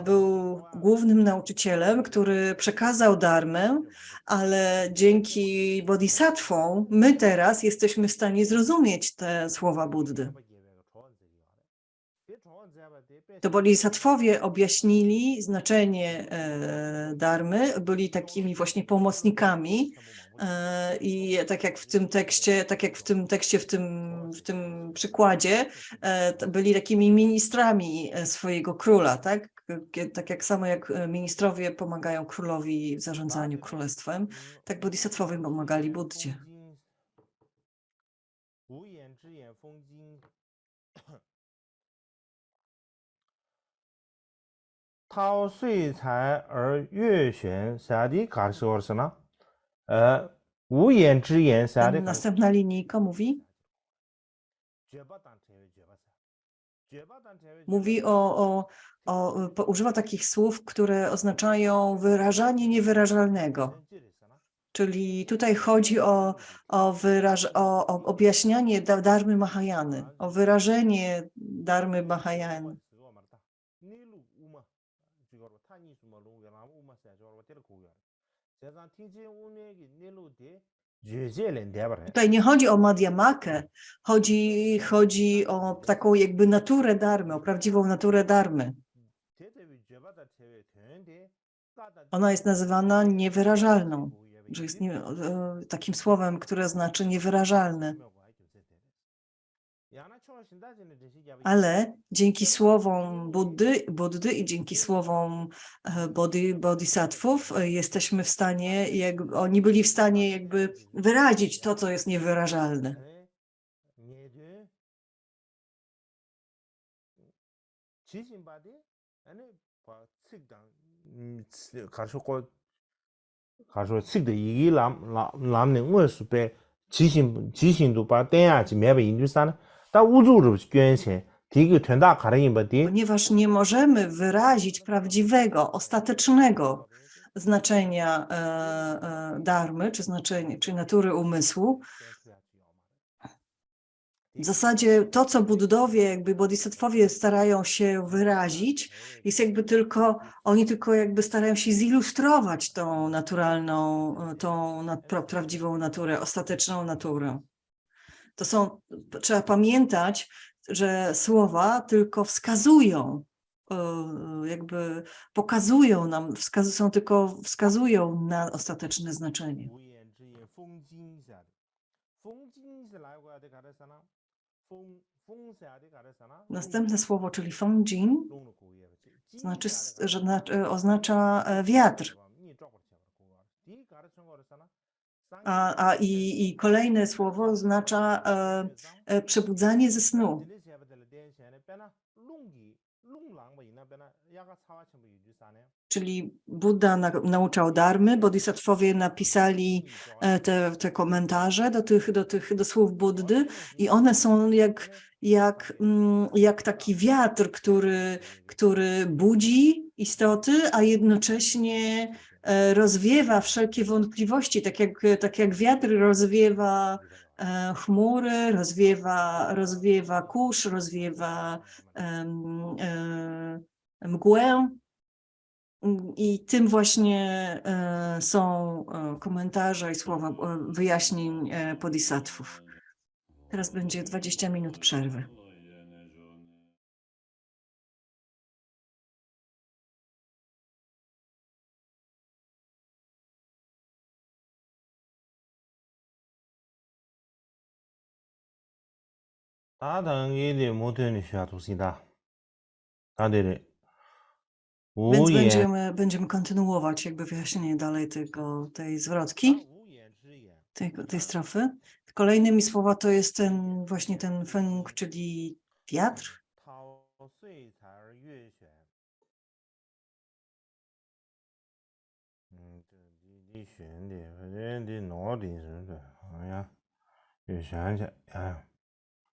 był głównym nauczycielem, który przekazał dharmę, ale dzięki bodhisattwom my teraz jesteśmy w stanie zrozumieć te słowa Buddy. To bodhisattwowie objaśnili znaczenie dharmy, byli takimi właśnie pomocnikami i tak jak w tym tekście, w tym przykładzie, byli takimi ministrami swojego króla, tak? Tak jak samo jak ministrowie pomagają królowi w zarządzaniu królestwem, tak bodhisattwowie pomagali Buddzie. Następna linijka mówi. Mówi używa takich słów, które oznaczają wyrażanie niewyrażalnego. Czyli tutaj chodzi o objaśnianie dharmy Mahayany, o wyrażenie dharmy Mahayany. Tutaj nie chodzi o Madhyamakę, chodzi o taką jakby naturę dharmy, o prawdziwą naturę dharmy. Ona jest nazywana niewyrażalną, że jest takim słowem, które znaczy niewyrażalne. Ale dzięki słowom Buddy i dzięki słowom bodhisattvów jesteśmy w stanie, oni byli w stanie jakby wyrazić to, co jest niewyrażalne. Ponieważ nie możemy wyrazić prawdziwego, ostatecznego znaczenia dharmy, czy natury umysłu, w zasadzie to, co Buddowie, jakby bodhisattwowie starają się wyrazić, jest jakby oni tylko jakby starają się zilustrować tą naturalną, tą prawdziwą naturę, ostateczną naturę. Trzeba pamiętać, że słowa tylko wskazują, jakby pokazują nam, wskazują na ostateczne znaczenie. Następne słowo, czyli Fengjin, oznacza wiatr. I kolejne słowo oznacza przebudzanie ze snu. Czyli Buddha nauczał dharmy, bodhisattwowie napisali te komentarze do słów Buddy i one są jak taki wiatr, który budzi istoty, a jednocześnie rozwiewa wszelkie wątpliwości, tak jak wiatr rozwiewa chmury, rozwiewa kurz, rozwiewa mgłę. I tym właśnie są komentarze i słowa wyjaśnień bodhisattvów. Teraz będzie 20 minut przerwy. Więc będziemy kontynuować jakby wyjaśnienie dalej tej zwrotki, tej strofy. Kolejnymi słowa to jest właśnie ten feng, czyli wiatr.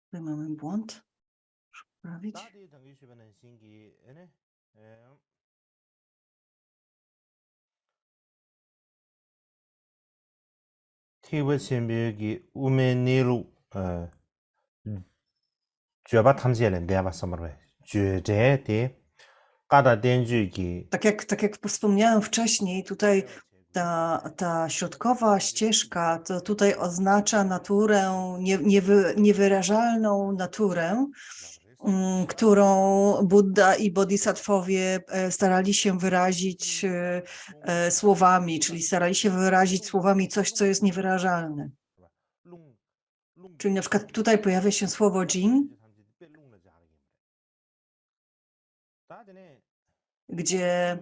Tutaj mamy błąd. Muszę poprawić. Tak jak wspomniałem wcześniej, tutaj ta środkowa ścieżka to tutaj oznacza naturę, niewyrażalną naturę, którą Buddha i bodhisattwowie starali się wyrazić słowami, czyli starali się wyrazić słowami coś, co jest niewyrażalne. Czyli na przykład tutaj pojawia się słowo jin, gdzie,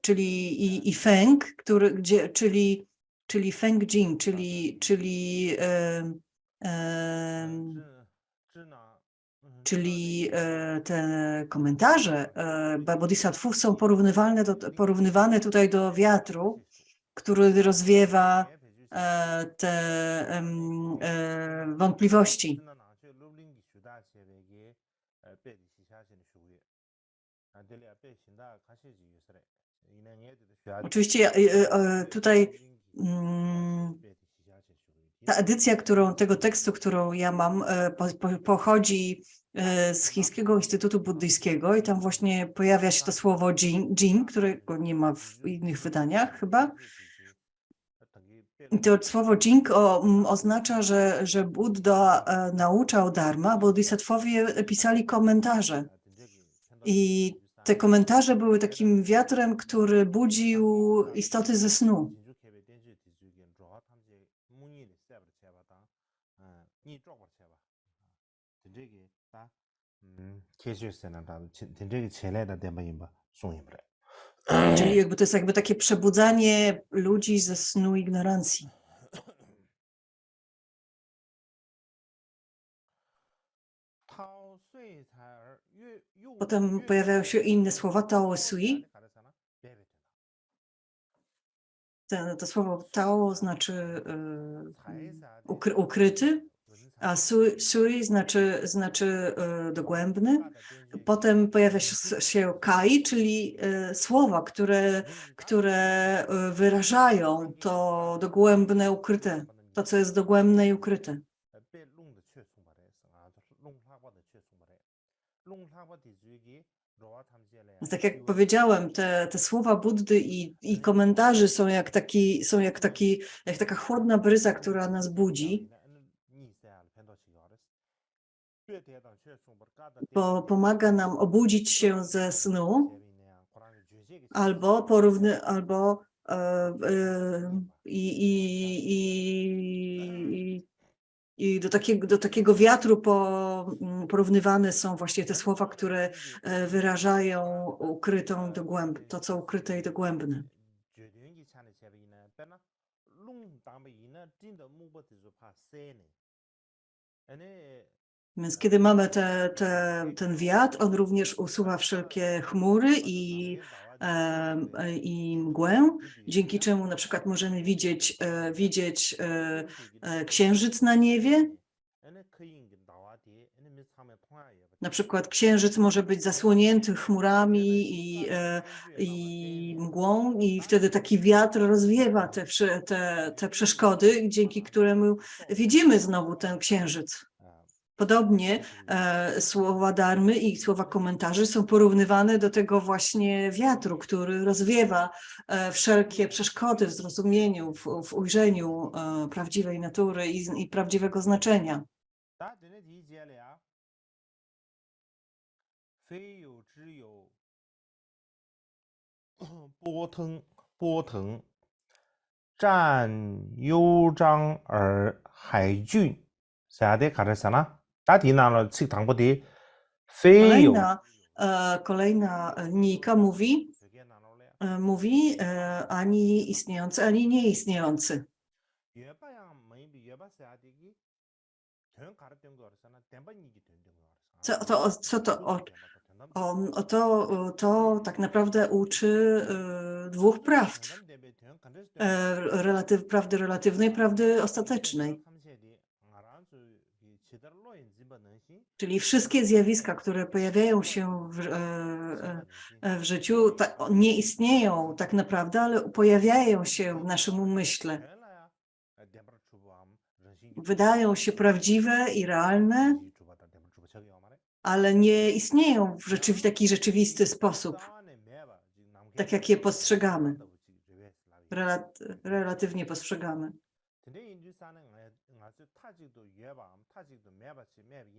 czyli feng, czyli feng jin, czyli te komentarze bodhisattvów są porównywane tutaj do wiatru, który rozwiewa te wątpliwości. Oczywiście tutaj ta edycja tego tekstu, którą ja mam, pochodzi z Chińskiego Instytutu Buddyjskiego i tam właśnie pojawia się to słowo jing, którego nie ma w innych wydaniach chyba. I to słowo jing oznacza, że Buddha nauczał dharma, a bodhisattwowie pisali komentarze. I te komentarze były takim wiatrem, który budził istoty ze snu. Czyli jakby to jest jakby takie przebudzanie ludzi ze snu ignorancji. Potem pojawiają się inne słowa, Tao Sui. To słowo Tao znaczy ukryty, a Sui znaczy dogłębny. Potem pojawia się Kai, czyli słowa, które wyrażają to dogłębne, ukryte, to, co jest dogłębne i ukryte. Więc tak jak powiedziałem, te słowa Buddy i komentarzy są jak taka chłodna bryza, która nas budzi, bo pomaga nam obudzić się ze snu, albo i do takiego wiatru porównywane są właśnie te słowa, które wyrażają ukrytą to, co ukryte i dogłębne. Więc kiedy mamy ten wiatr, on również usuwa wszelkie chmury i mgłę, dzięki czemu na przykład możemy widzieć księżyc na niebie. Na przykład księżyc może być zasłonięty chmurami i mgłą i wtedy taki wiatr rozwiewa te przeszkody, dzięki któremu widzimy znowu ten księżyc. Podobnie słowa dharmy i słowa komentarzy są porównywane do tego właśnie wiatru, który rozwiewa wszelkie przeszkody w zrozumieniu, w ujrzeniu prawdziwej natury i prawdziwego znaczenia. Kolejna linijka mówi ani istniejący, ani nieistniejący. To tak naprawdę uczy dwóch prawd. Prawdy relatywnej, prawdy ostatecznej. Czyli wszystkie zjawiska, które pojawiają się w życiu, nie istnieją tak naprawdę, ale pojawiają się w naszym umyśle. Wydają się prawdziwe i realne, ale nie istnieją w taki rzeczywisty sposób, tak jak je postrzegamy, relatywnie postrzegamy.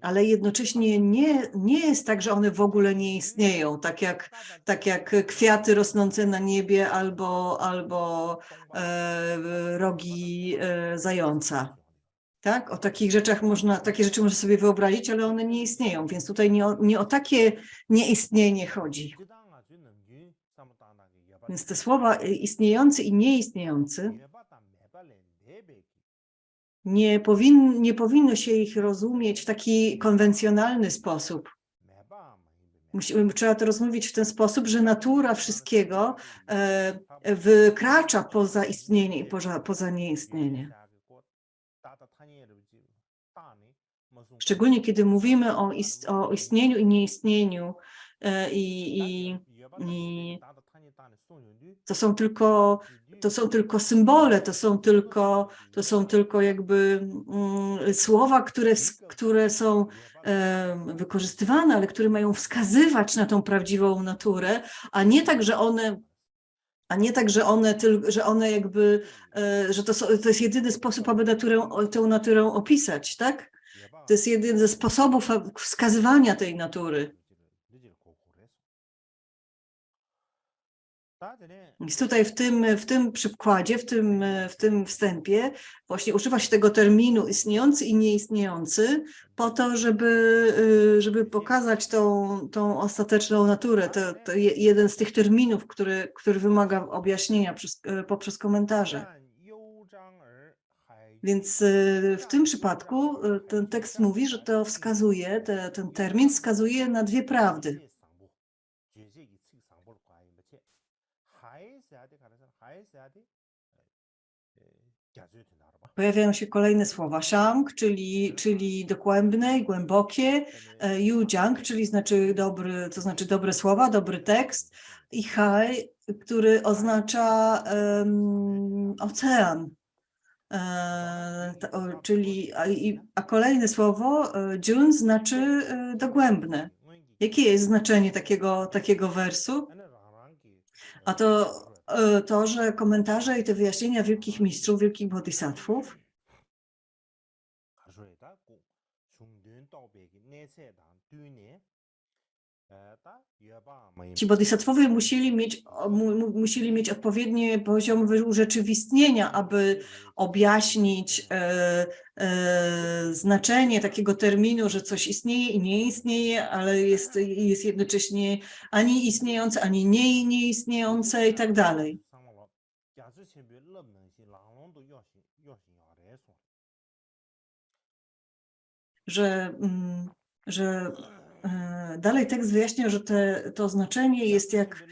Ale jednocześnie nie jest tak, że one w ogóle nie istnieją, tak jak kwiaty rosnące na niebie albo rogi zająca. Tak? O takich rzeczach takie rzeczy można sobie wyobrazić, ale one nie istnieją, więc tutaj nie o takie nieistnienie chodzi. Więc te słowa istniejący i nieistniejący nie powinno się ich rozumieć w taki konwencjonalny sposób. Trzeba to rozumieć w ten sposób, że natura wszystkiego wykracza poza istnienie i poza nieistnienie. Szczególnie kiedy mówimy o istnieniu i nieistnieniu i to są tylko symbole, to są tylko jakby słowa, które są wykorzystywane, ale które mają wskazywać na tą prawdziwą naturę, a nie tak, że one jakby, że to jest jedyny sposób, aby tę naturę opisać, tak? To jest jeden ze sposobów wskazywania tej natury. Więc tutaj w tym przykładzie, w tym wstępie właśnie używa się tego terminu istniejący i nieistniejący po to, żeby pokazać tą ostateczną naturę. To jeden z tych terminów, który wymaga objaśnienia poprzez komentarze. Więc w tym przypadku ten tekst mówi, że to wskazuje, ten termin wskazuje na dwie prawdy. Pojawiają się kolejne słowa. Shang, czyli dogłębne i głębokie. Yujiang, czyli to znaczy dobre słowa, dobry tekst. I Hai, który oznacza ocean. A kolejne słowo, Jun, znaczy dogłębne. Jakie jest znaczenie takiego wersu? A to, że komentarze i te wyjaśnienia wielkich mistrzów, wielkich bodhisattvów ci bodhisattwowie musieli mieć odpowiedni poziom urzeczywistnienie, aby objaśnić znaczenie takiego terminu, że coś istnieje i nie istnieje, ale jest jednocześnie ani istniejące, ani nieistniejące i tak dalej. Że dalej tekst wyjaśnia, że to znaczenie jest jak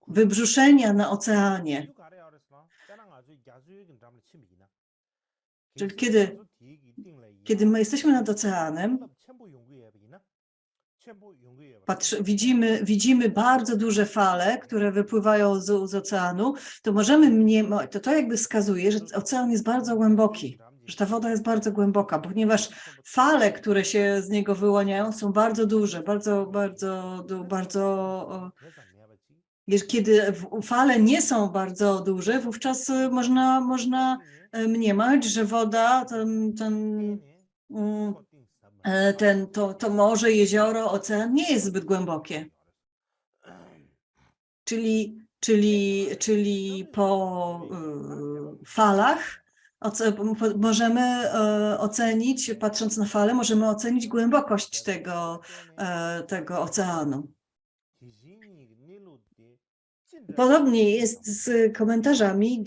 wybrzuszenia na oceanie. Czyli kiedy my jesteśmy nad oceanem, widzimy bardzo duże fale, które wypływają z oceanu, to możemy to jakby wskazuje, że ocean jest bardzo głęboki, że ta woda jest bardzo głęboka, ponieważ fale, które się z niego wyłaniają, są bardzo duże, kiedy fale nie są bardzo duże, wówczas można mniemać, że woda, to morze, jezioro, ocean nie jest zbyt głębokie. Czyli po falach możemy ocenić, patrząc na fale, możemy ocenić głębokość tego oceanu. Podobnie jest z komentarzami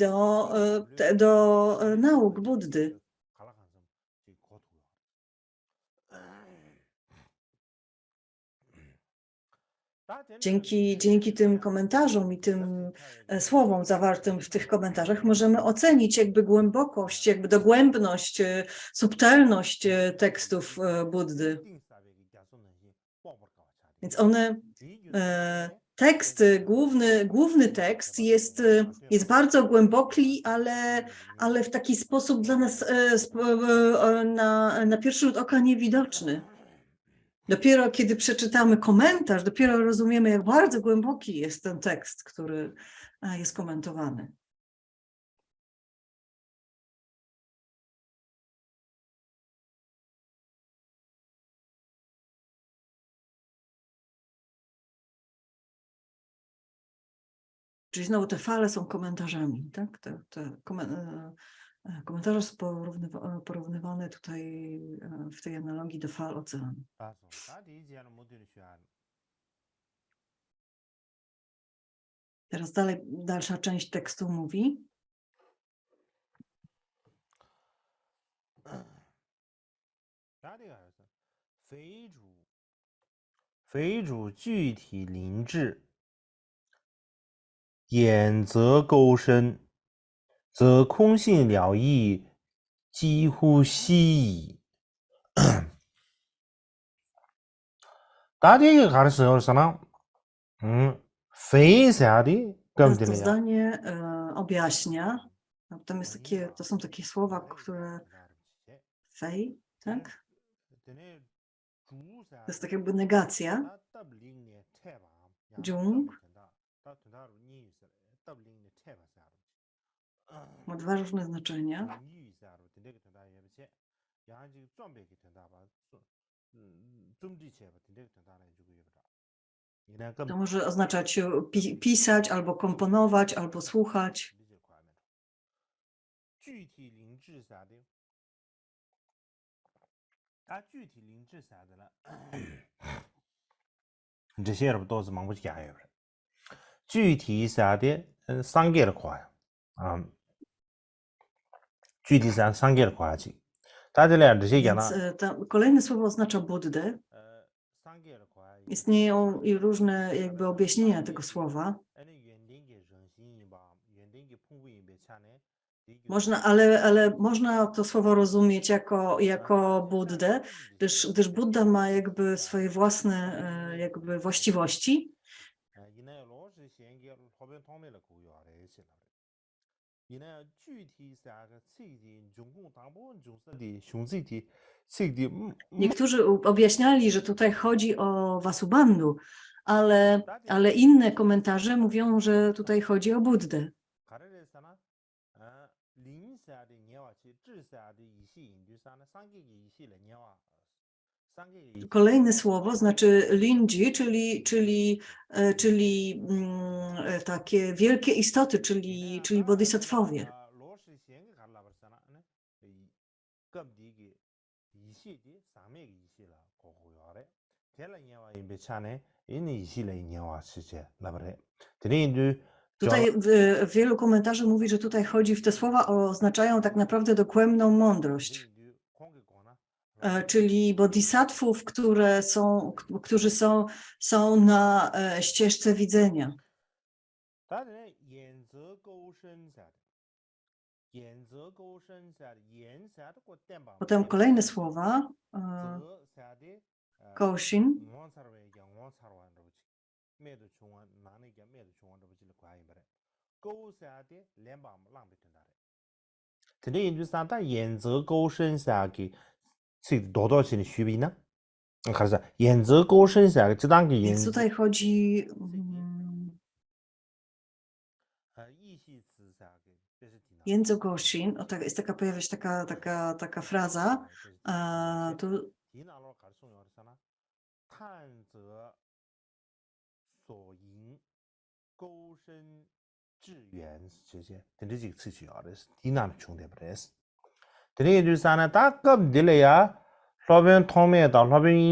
do nauk Buddy. Dzięki tym komentarzom i tym słowom zawartym w tych komentarzach możemy ocenić jakby głębokość, jakby dogłębność, subtelność tekstów Buddy. Więc główny tekst jest bardzo głęboki, ale w taki sposób dla nas na pierwszy rzut oka niewidoczny. Dopiero kiedy przeczytamy komentarz, dopiero rozumiemy, jak bardzo głęboki jest ten tekst, który jest komentowany. Czyli znowu te fale są komentarzami, tak? Komentarze są porównywane tutaj w tej analogii do fal oceanu. Teraz dalsza część tekstu mówi.眼则勾深，则空性了义，几乎悉矣。大家가르쳐서는非常的 To zdanie objaśnia. Tam jest to są takie słowa, które fej, tak? To jest tak jakby negacja. Jung ma dwa różne znaczenia. To może oznaczać pisać, albo komponować, albo słuchać. Więc kolejne słowo oznacza Buddę. Istnieją i różne jakby objaśnienia tego słowa. Można, ale można to słowo rozumieć jako Buddę, gdyż Buddha ma jakby swoje własne jakby właściwości. Niektórzy objaśniali, że tutaj chodzi o Vasubandhu, ale inne komentarze mówią, że tutaj chodzi o Buddę. Kolejne słowo znaczy Linji, czyli takie wielkie istoty, czyli bodhisattwowie. Tutaj wielu komentarzy mówi, że tutaj chodzi, te słowa oznaczają tak naprawdę dogłębną mądrość, czyli bodhisattvów, którzy są na ścieżce widzenia. Potem kolejne słowa, Koshin, więc tutaj chodzi Jędzo Goshin, pojawia się taka fraza, tu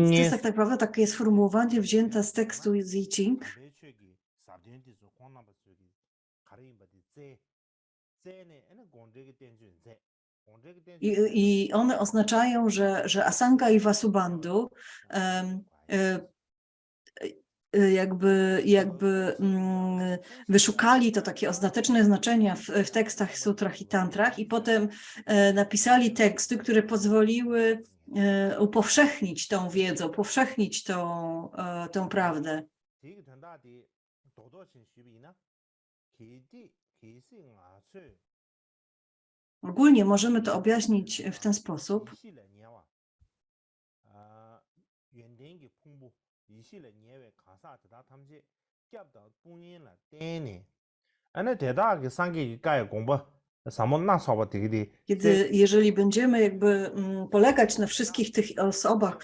to jest tak naprawdę takie sformułowanie wzięte z tekstu z I Ching. I one oznaczają, że Asanga i Vasubandhu jakby wyszukali to takie ostateczne znaczenia w tekstach, sutrach i tantrach i potem napisali teksty, które pozwoliły upowszechnić tą wiedzę, upowszechnić tą prawdę. Ogólnie możemy to objaśnić w ten sposób. Jeżeli będziemy jakby polegać na wszystkich tych osobach,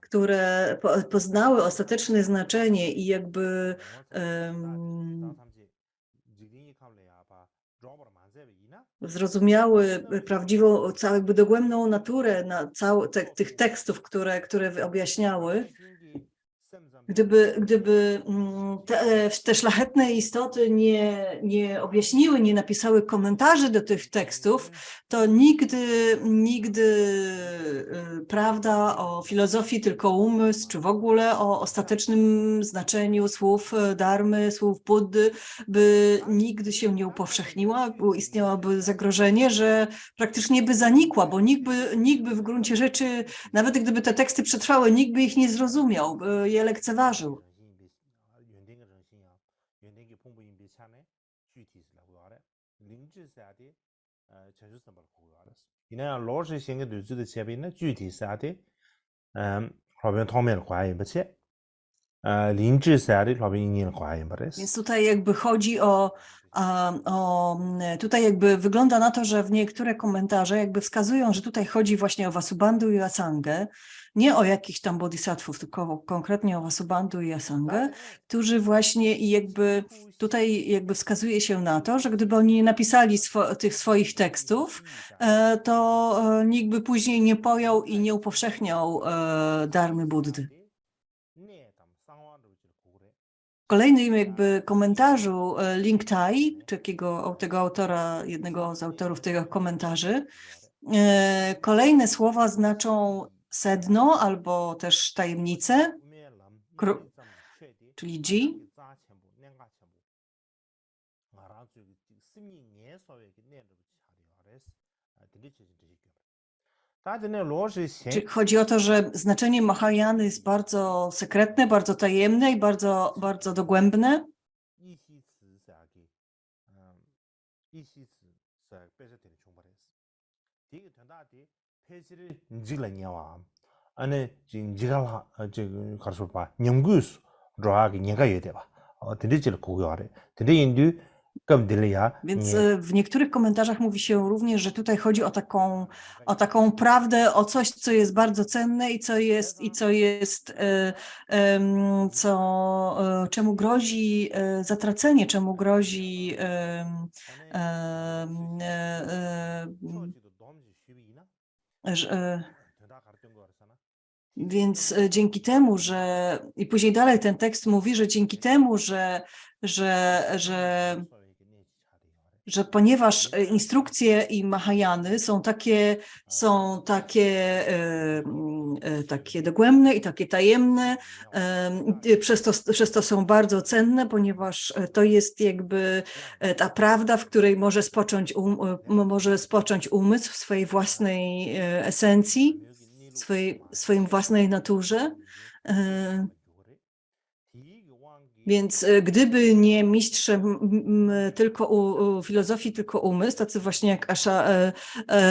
które poznały ostateczne znaczenie i jakby zrozumiały prawdziwą, jakby dogłębną naturę tych tekstów, które objaśniały, gdyby te szlachetne istoty nie objaśniły, nie napisały komentarzy do tych tekstów, to nigdy prawda o filozofii tylko umysł, czy w ogóle o ostatecznym znaczeniu słów dharmy, słów Buddy, by nigdy się nie upowszechniła, bo istniałoby zagrożenie, że praktycznie by zanikła, bo nikt by w gruncie rzeczy, nawet gdyby te teksty przetrwały, nikt by ich nie zrozumiał, lekceważył. Więc tutaj jakby chodzi tutaj jakby wygląda na to, że w niektóre komentarze jakby wskazują, że tutaj chodzi właśnie o Vasubandhu i Asangę, nie o jakichś tam bodhisattvów, tylko konkretnie o Vasubandhu i Asangę, którzy właśnie i jakby tutaj jakby wskazuje się na to, że gdyby oni nie napisali tych swoich tekstów, to nikt by później nie pojął i nie upowszechniał dharmy Buddy. W kolejnym jakby komentarzu Ling Tai, czy tego autora, jednego z autorów tego komentarzy, kolejne słowa znaczą sedno albo też tajemnicę, czyli Ji. Czyli chodzi o to, że znaczenie Mahayany jest bardzo sekretne, bardzo tajemne i bardzo, bardzo dogłębne. Więc w niektórych komentarzach mówi się również, że tutaj chodzi o taką prawdę, o coś, co jest bardzo cenne i czemu grozi zatracenie, czemu grozi więc dzięki temu, i później dalej ten tekst mówi, że dzięki temu, że ponieważ instrukcje i Mahayany są takie dogłębne i takie tajemne, przez to są bardzo cenne, ponieważ to jest jakby ta prawda, w której może spocząć umysł w swojej własnej esencji, swojej własnej naturze. Więc gdyby nie mistrze tylko filozofii, tylko umysł, tacy właśnie jak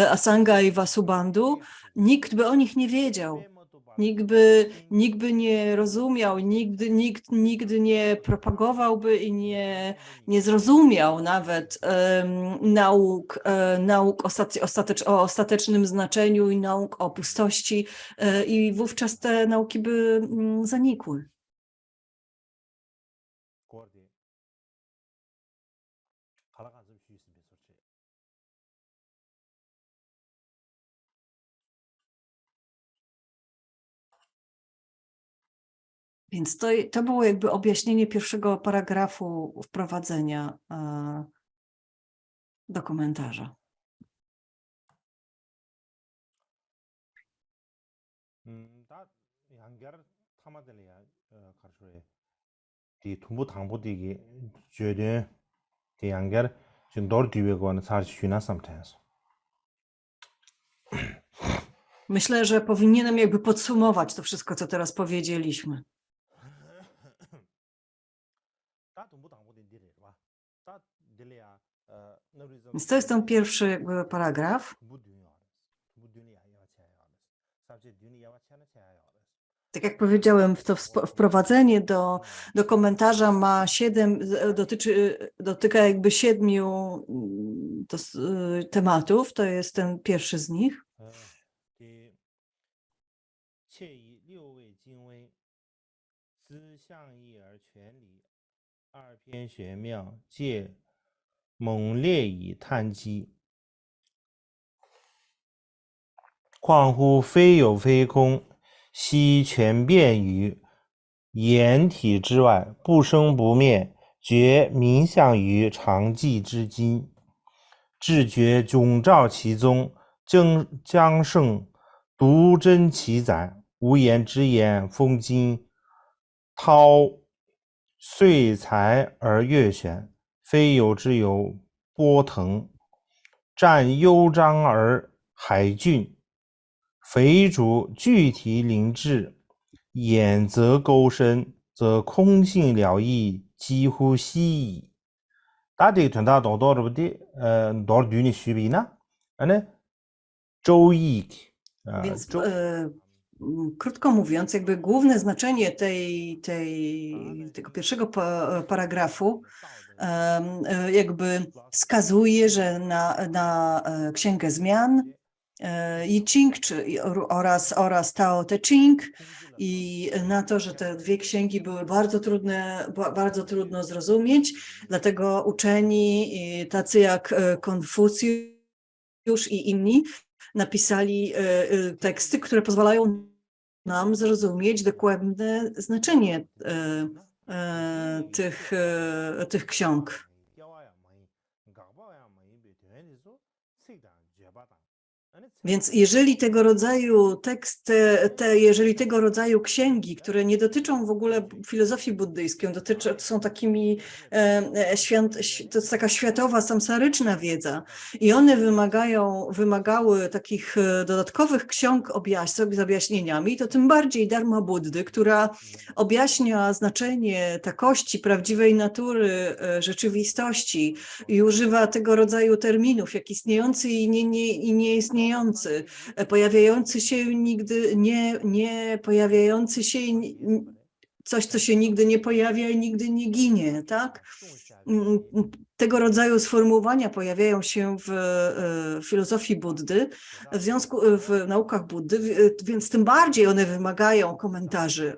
Asanga i Vasubandhu, nikt by o nich nie wiedział. Nikt by nie rozumiał, nikt nigdy nie propagowałby i nie zrozumiał nawet nauk o ostatecznym znaczeniu i nauk o pustości i wówczas te nauki by zanikły. Więc to było jakby objaśnienie pierwszego paragrafu wprowadzenia do komentarza. Myślę, że powinienem jakby podsumować to wszystko, co teraz powiedzieliśmy. Więc to jest ten pierwszy jakby paragraf. Tak jak powiedziałem, to wprowadzenie do komentarza ma dotyka jakby 7 tematów. To jest ten pierwszy z nich.遂才而越选，非有之有波腾，占幽章而海峻，肥竹具体灵智，眼则勾深，则空性了义，几乎悉矣。大这个传达到这不的，到对你虚比呢？周易，Więc krótko mówiąc, jakby główne znaczenie tego pierwszego paragrafu jakby wskazuje, że na Księgę Zmian I Ching oraz Tao Te Ching i na to, że te dwie księgi były bardzo trudno zrozumieć, dlatego uczeni tacy jak Konfucjusz i inni napisali teksty, które pozwalają nam zrozumieć dokładne znaczenie tych ksiąg. Więc jeżeli tego rodzaju teksty, jeżeli tego rodzaju księgi, które nie dotyczą w ogóle filozofii buddyjskiej, są takimi, to jest taka światowa, samsaryczna wiedza i one wymagały takich dodatkowych ksiąg z objaśnieniami, to tym bardziej Dharma Buddy, która objaśnia znaczenie takości, prawdziwej natury, rzeczywistości i używa tego rodzaju terminów, jak istniejący i nieistniejący, pojawiający się nigdy, nie pojawiający się, coś, co się nigdy nie pojawia i nigdy nie ginie, tak? Tego rodzaju sformułowania pojawiają się w filozofii Buddy, w naukach Buddy, więc tym bardziej one wymagają komentarzy.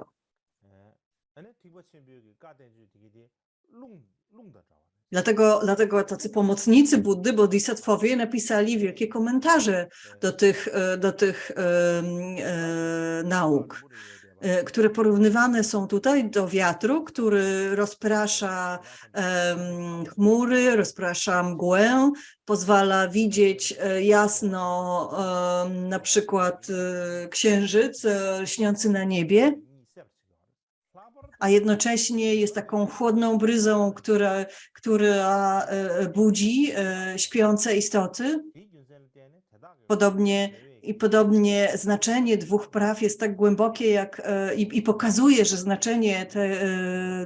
Dlatego tacy pomocnicy Buddy, bodhisattwowie, napisali wielkie komentarze do tych nauk, które porównywane są tutaj do wiatru, który rozprasza chmury, rozprasza mgłę, pozwala widzieć jasno na przykład księżyc śniący na niebie, a jednocześnie jest taką chłodną bryzą, która budzi śpiące istoty. Podobnie znaczenie dwóch praw jest tak głębokie, i pokazuje, że znaczenie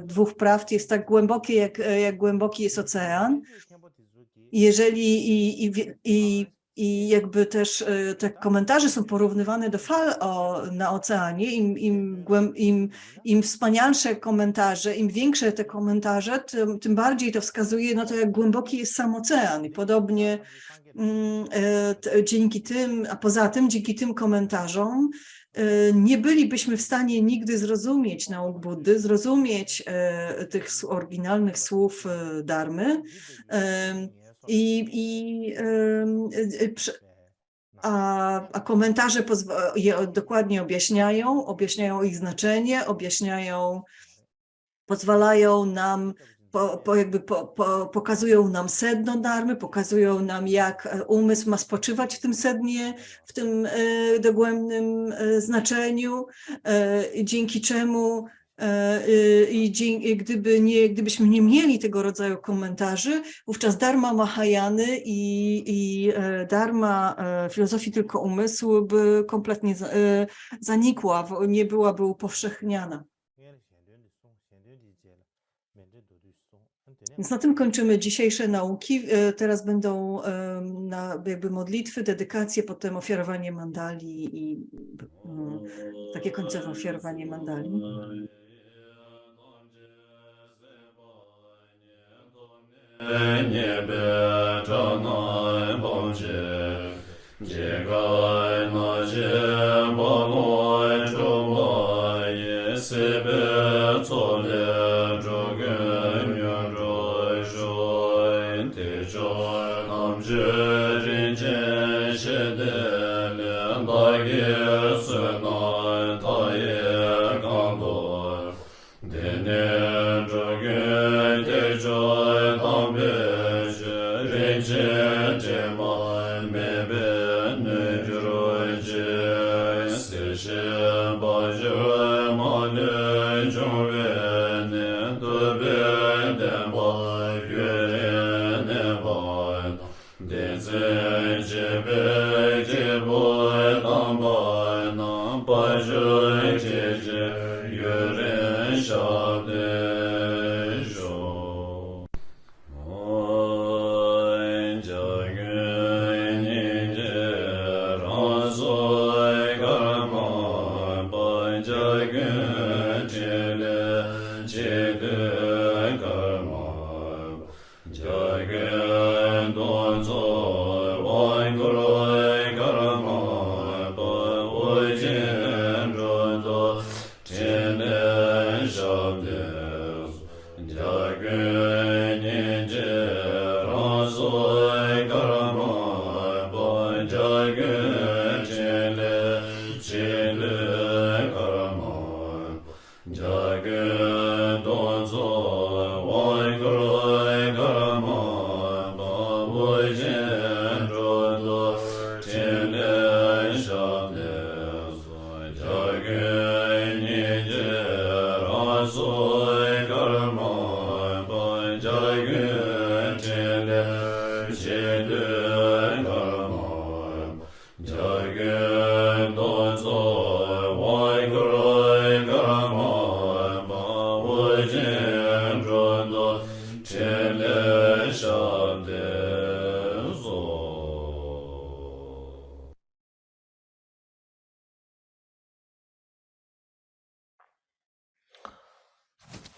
dwóch praw jest tak głębokie, jak głęboki jest ocean. I jakby też te komentarze są porównywane do fal na oceanie, im wspanialsze komentarze, im większe te komentarze, tym bardziej to wskazuje na to, jak głęboki jest sam ocean. I podobnie a poza tym dzięki tym komentarzom nie bylibyśmy w stanie nigdy zrozumieć nauk Buddy, zrozumieć tych oryginalnych słów Dharmy, a komentarze je dokładnie objaśniają ich znaczenie, pozwalają nam, pokazują nam sedno Dharmy, pokazują nam, jak umysł ma spoczywać w tym sednie, w tym dogłębnym znaczeniu, dzięki czemu gdybyśmy nie mieli tego rodzaju komentarzy, wówczas Dharma Mahayany i Dharma filozofii tylko umysłu by kompletnie zanikła, nie byłaby upowszechniana. Więc na tym kończymy dzisiejsze nauki. Teraz będą jakby modlitwy, dedykacje, potem ofiarowanie mandali i takie końcowe ofiarowanie mandali. Bye.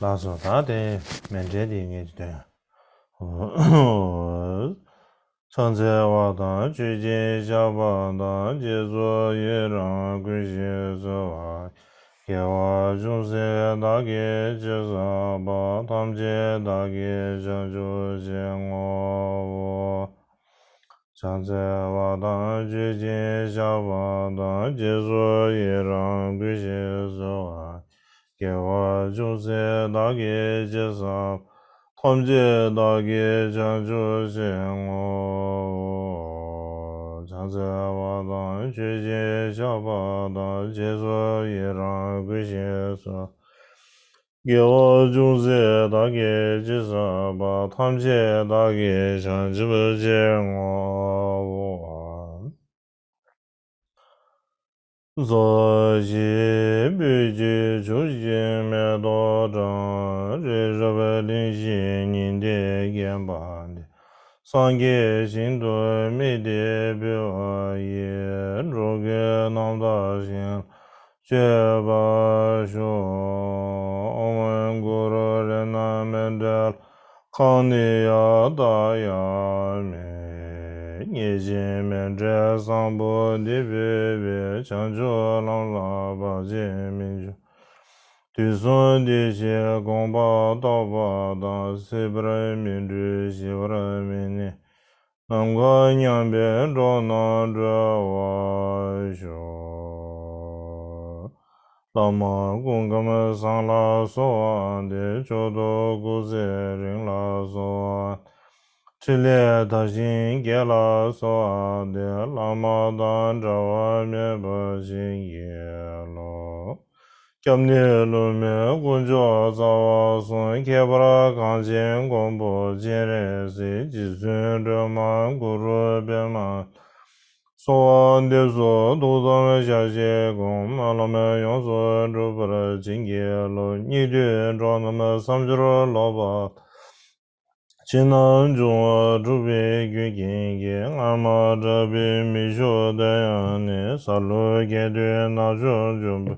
拉手大的面这的也就对。常在瓦当举进小巴当解作也让归些做外，给我中些大概介绍吧，他们这大概讲究见我。常在瓦当举进小巴当解作也让归些做外。给我就是大概介绍，他们这大概讲究些我，常在我当去接小巴当解说也让归些说，给我就是大概介绍吧，他们这大概讲究些我。所以必须出现面多张，这是为领先人的眼板的。上个新对美的表演，这个男大型，绝不说我们古罗人那们的康尼亚大亚美。你前面这上坡的北北，强着浪拉把见面就，对son的些公巴大巴当西不来民主西不来民呢，南瓜两边着南着我说，老马公哥们上拉索的，就多古些人拉索。这里他心给了所的拉马当着外面不行也了，今年路面工作早送开不了钢琴广播前人谁计算着满古路边嘛，所的所都当下些工马路面用所就不了经验了，你的着那么三十老板。今南中主编军经验，俺们这边没说的样呢，啥路阶段那种就不，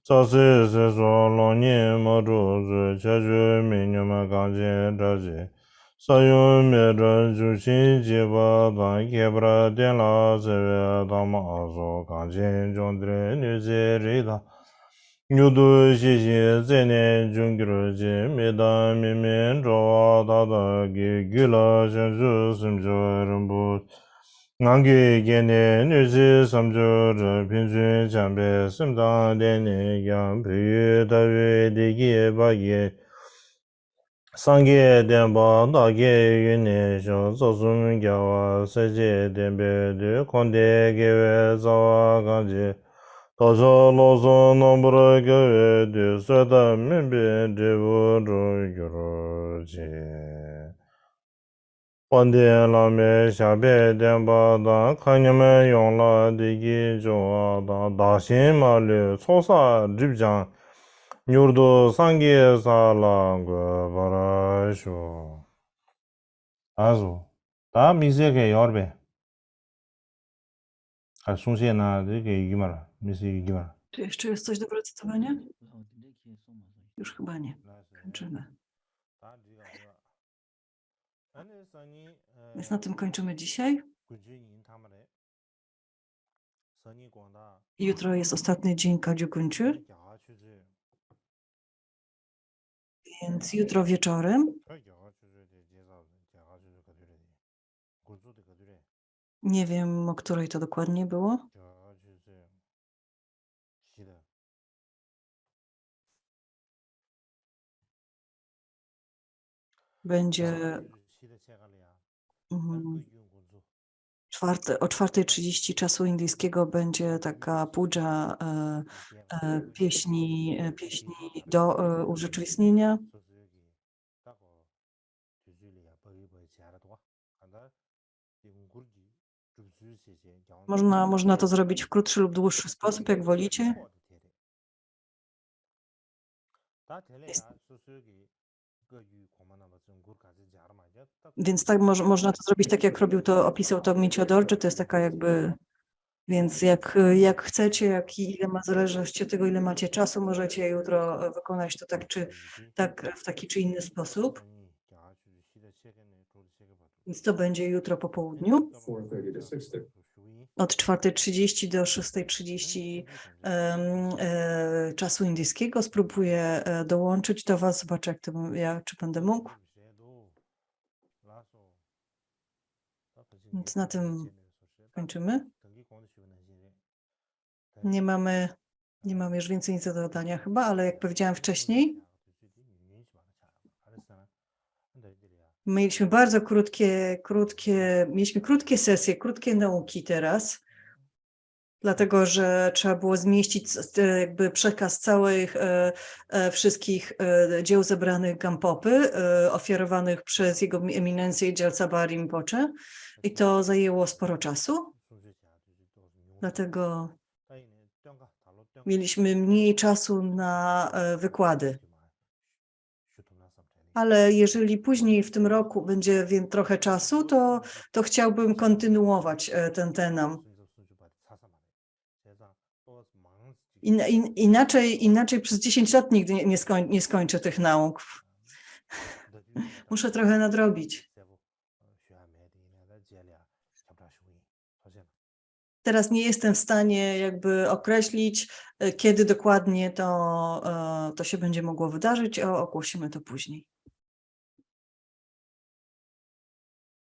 这是说老年没住宿，确实没你们刚进这些，啥用没着就新基本上开不了电脑这边他妈说刚进中的女子人他。牛犊谢谢在内中给了解，每当面面着他的给了相处什么人不，俺给的女子什么这平均强别什么当的那样培育的为的给把给。上个电报大概与你想做什么叫我世界电别的空的给我找我感觉。到时老说弄不了个月的，说的明白这不着有钱。饭店老面下边电报单，看你们用了的给叫当大型马路操啥日讲， 뉴르도 상계 살랑 그 바라쇼 아주 다 미세게 열배 아 송시나 되게 이기마라 미세 이기마라 Czy jeszcze jest coś do recytowania? Już chyba nie. Kończymy. Więc na tym kończymy dzisiaj. Jutro jest ostatni dzień Kadziukunczy, więc jutro wieczorem, nie wiem o której to dokładnie było, będzie o 4:30 czasu indyjskiego będzie taka pudża pieśni do urzeczywistnienia. Można to zrobić w krótszy lub dłuższy sposób, jak wolicie. Więc tak można to zrobić tak, jak opisał to Micio Dorje, to jest taka jakby, więc jak chcecie, ile ma, w zależności od tego, ile macie czasu, możecie jutro wykonać to tak w taki czy inny sposób. Więc to będzie jutro po południu. 4:30 to 6:30. Od 4:30 do 6:30 czasu indyjskiego. Spróbuję dołączyć do Was, zobaczę, czy będę mógł. Więc na tym kończymy. Nie mamy już więcej nic do dodania chyba, ale jak powiedziałam wcześniej, mieliśmy bardzo mieliśmy krótkie sesje, krótkie nauki teraz, dlatego że trzeba było zmieścić jakby przekaz całych wszystkich dzieł zebranych Gampopy, ofiarowanych przez jego eminencję Jalsabha Rinpoche, i to zajęło sporo czasu, dlatego mieliśmy mniej czasu na wykłady. Ale jeżeli później w tym roku będzie trochę czasu, to chciałbym kontynuować ten temat. Inaczej przez 10 lat nigdy nie skończę tych nauk. Muszę trochę nadrobić. Teraz nie jestem w stanie jakby określić, kiedy dokładnie to się będzie mogło wydarzyć, ogłosimy to później.